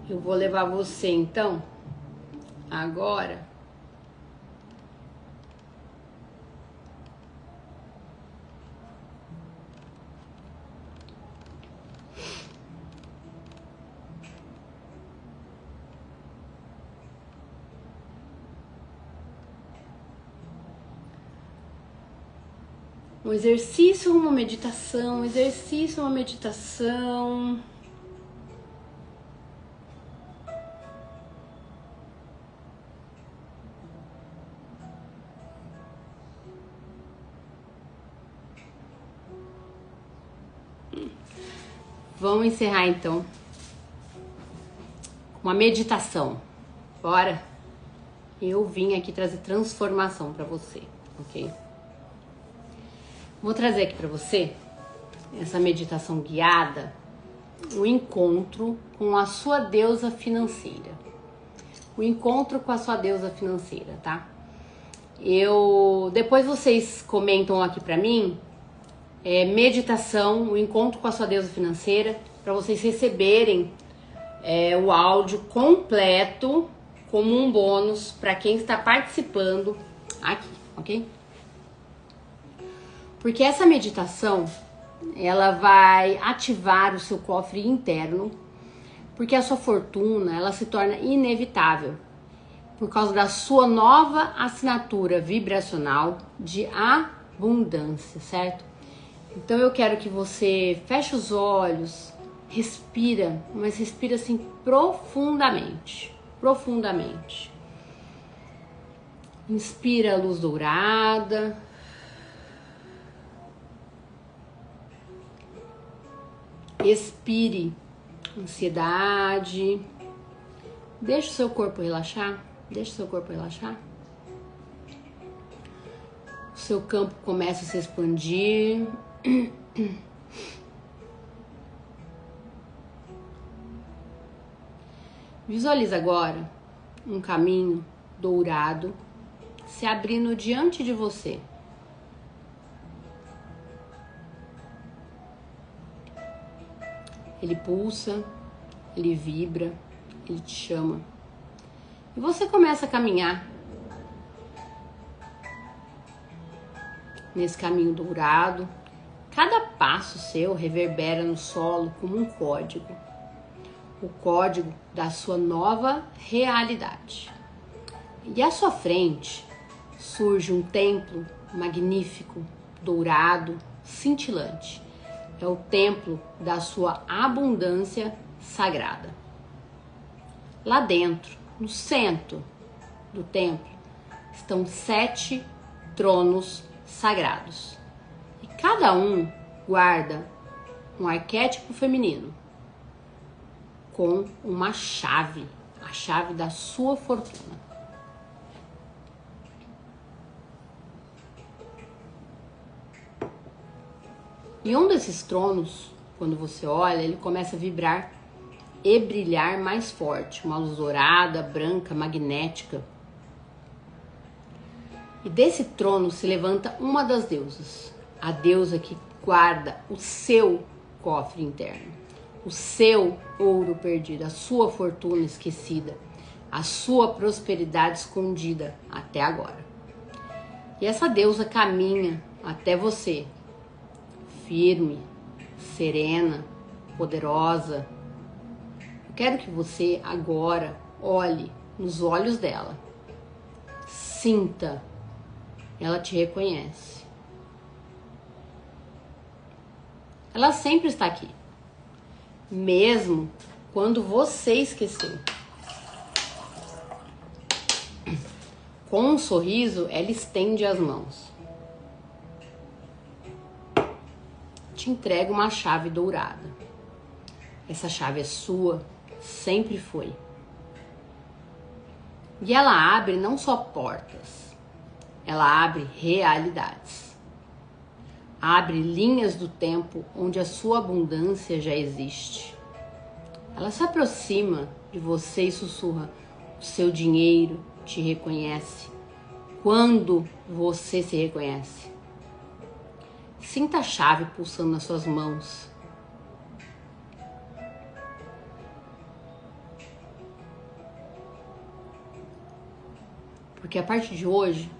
Speaker 1: Eu vou levar você, então, agora Um exercício, uma meditação, um exercício, uma meditação. Vamos encerrar então uma meditação. Bora? Eu vim aqui trazer transformação para você, ok? Vou trazer aqui para você essa meditação guiada, o encontro com a sua deusa financeira. O encontro com a sua deusa financeira, tá? Depois vocês comentam aqui para mim, meditação, o encontro com a sua deusa financeira, para vocês receberem o áudio completo como um bônus para quem está participando aqui, ok? Porque essa meditação, ela vai ativar o seu cofre interno, porque a sua fortuna, ela se torna inevitável por causa da sua nova assinatura vibracional de abundância, certo? Então eu quero que você feche os olhos, respira, mas respira assim profundamente, profundamente. Inspira a luz dourada. Expire ansiedade. Deixa o seu corpo relaxar. Deixa o seu corpo relaxar. O seu campo começa a se expandir. Visualiza agora um caminho dourado se abrindo diante de você. Ele pulsa, ele vibra, ele te chama. E você começa a caminhar nesse caminho dourado. Cada passo seu reverbera no solo como um código. O código da sua nova realidade. E à sua frente surge um templo magnífico, dourado, cintilante. É o templo da sua abundância sagrada. Lá dentro, no centro do templo, estão 7 tronos sagrados. E cada um guarda um arquétipo feminino com uma chave, a chave da sua fortuna. E um desses tronos, quando você olha, ele começa a vibrar e brilhar mais forte. Uma luz dourada, branca, magnética. E desse trono se levanta uma das deusas. A deusa que guarda o seu cofre interno. O seu ouro perdido, a sua fortuna esquecida. A sua prosperidade escondida até agora. E essa deusa caminha até você. Firme, serena, poderosa. Eu quero que você agora olhe nos olhos dela. Sinta. Ela te reconhece. Ela sempre está aqui. Mesmo quando você esqueceu. Com um sorriso, ela estende as mãos. Te entrega uma chave dourada. Essa chave é sua, sempre foi. E ela abre não só portas, ela abre realidades. Abre linhas do tempo onde a sua abundância já existe. Ela se aproxima de você e sussurra: o seu dinheiro te reconhece. Quando você se reconhece? Sinta a chave pulsando nas suas mãos. Porque a partir de hoje,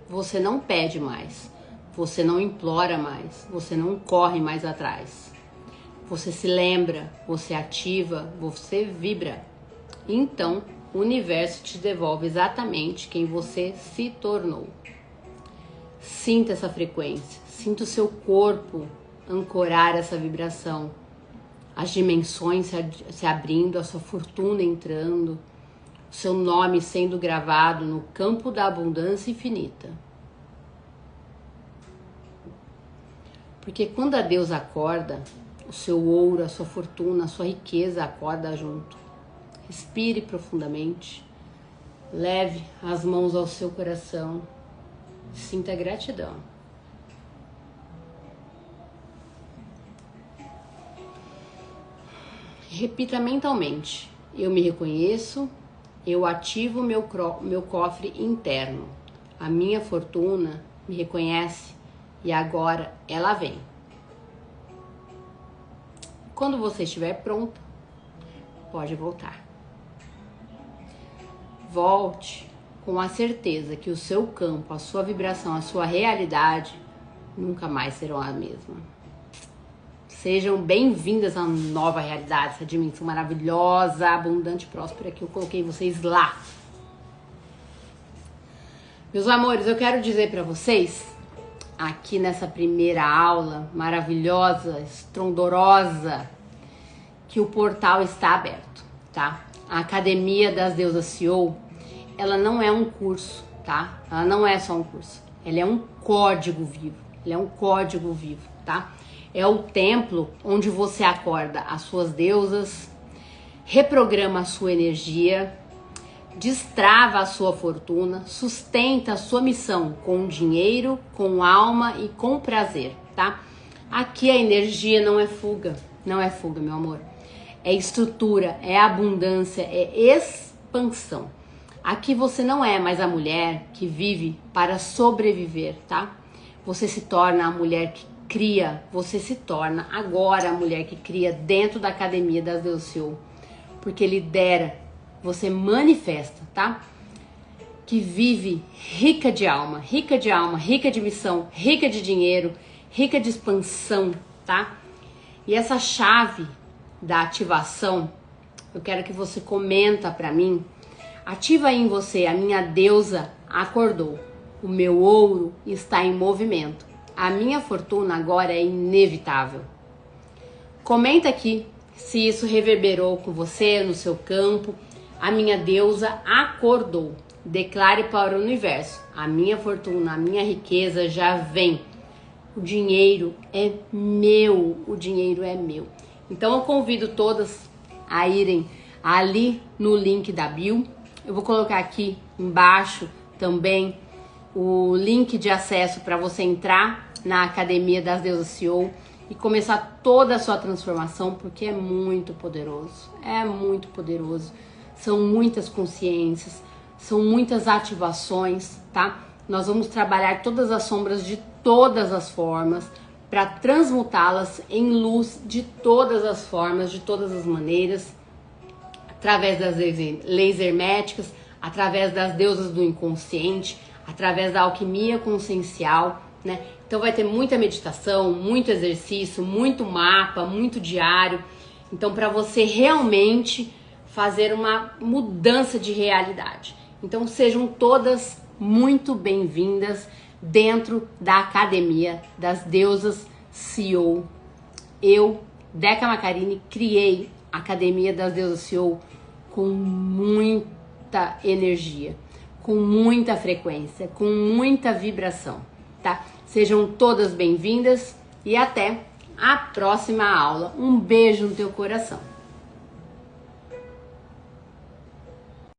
Speaker 1: você não pede mais, você não implora mais, você não corre mais atrás. Você se lembra, você ativa, você vibra. Então, o universo te devolve exatamente quem você se tornou. Sinta essa frequência, sinta o seu corpo ancorar essa vibração, as dimensões se abrindo, a sua fortuna entrando, o seu nome sendo gravado no campo da abundância infinita. Porque quando a deusa acorda, o seu ouro, a sua fortuna, a sua riqueza acorda junto. Respire profundamente, leve as mãos ao seu coração, sinta gratidão. Repita mentalmente: eu me reconheço, eu ativo meu cofre interno. A minha fortuna me reconhece e agora ela vem. Quando você estiver pronta, pode voltar. Volte com a certeza que o seu campo, a sua vibração, a sua realidade nunca mais serão a mesma. Sejam bem-vindas à nova realidade, essa dimensão maravilhosa, abundante e próspera que eu coloquei vocês lá. Meus amores, eu quero dizer para vocês, aqui nessa primeira aula maravilhosa, estrondorosa, que o portal está aberto, tá? A Academia das Deusas CEO, ela não é um curso, tá? Ela não é só um curso, ela é um código vivo, tá? É o templo onde você acorda as suas deusas, reprograma a sua energia, destrava a sua fortuna, sustenta a sua missão com dinheiro, com alma e com prazer, tá? Aqui a energia não é fuga, meu amor. É estrutura, é abundância, é expansão. Aqui você não é mais a mulher que vive para sobreviver, tá? Você se torna a mulher que cria, você se torna agora a mulher que cria dentro da Academia das Deusas CEO, porque lidera, você manifesta, tá? Que vive rica de alma, rica de missão, rica de dinheiro, rica de expansão, tá? E essa chave da ativação, eu quero que você comenta pra mim, ativa aí em você: a minha deusa acordou, o meu ouro está em movimento, a minha fortuna agora é inevitável. Comenta aqui se isso reverberou com você no seu campo. A minha deusa acordou. Declare para o universo: a minha fortuna, a minha riqueza já vem. O dinheiro é meu, o dinheiro é meu. Então eu convido todas a irem ali no link da bio. Eu vou colocar aqui embaixo também o link de acesso para você entrar na Academia das Deusas CEO e começar toda a sua transformação, porque é muito poderoso, são muitas consciências, são muitas ativações, tá? Nós vamos trabalhar todas as sombras de todas as formas para transmutá-las em luz de todas as formas, de todas as maneiras, através das leis herméticas, através das deusas do inconsciente, através da alquimia consciencial, né? Então vai ter muita meditação, muito exercício, muito mapa, muito diário. Então, para você realmente fazer uma mudança de realidade. Então sejam todas muito bem-vindas dentro da Academia das Deusas CEO. Eu, Deca Macarini, criei a Academia das Deusas CEO com muita energia, com muita frequência, com muita vibração, tá? Sejam todas bem-vindas e até a próxima aula. Um beijo no teu coração.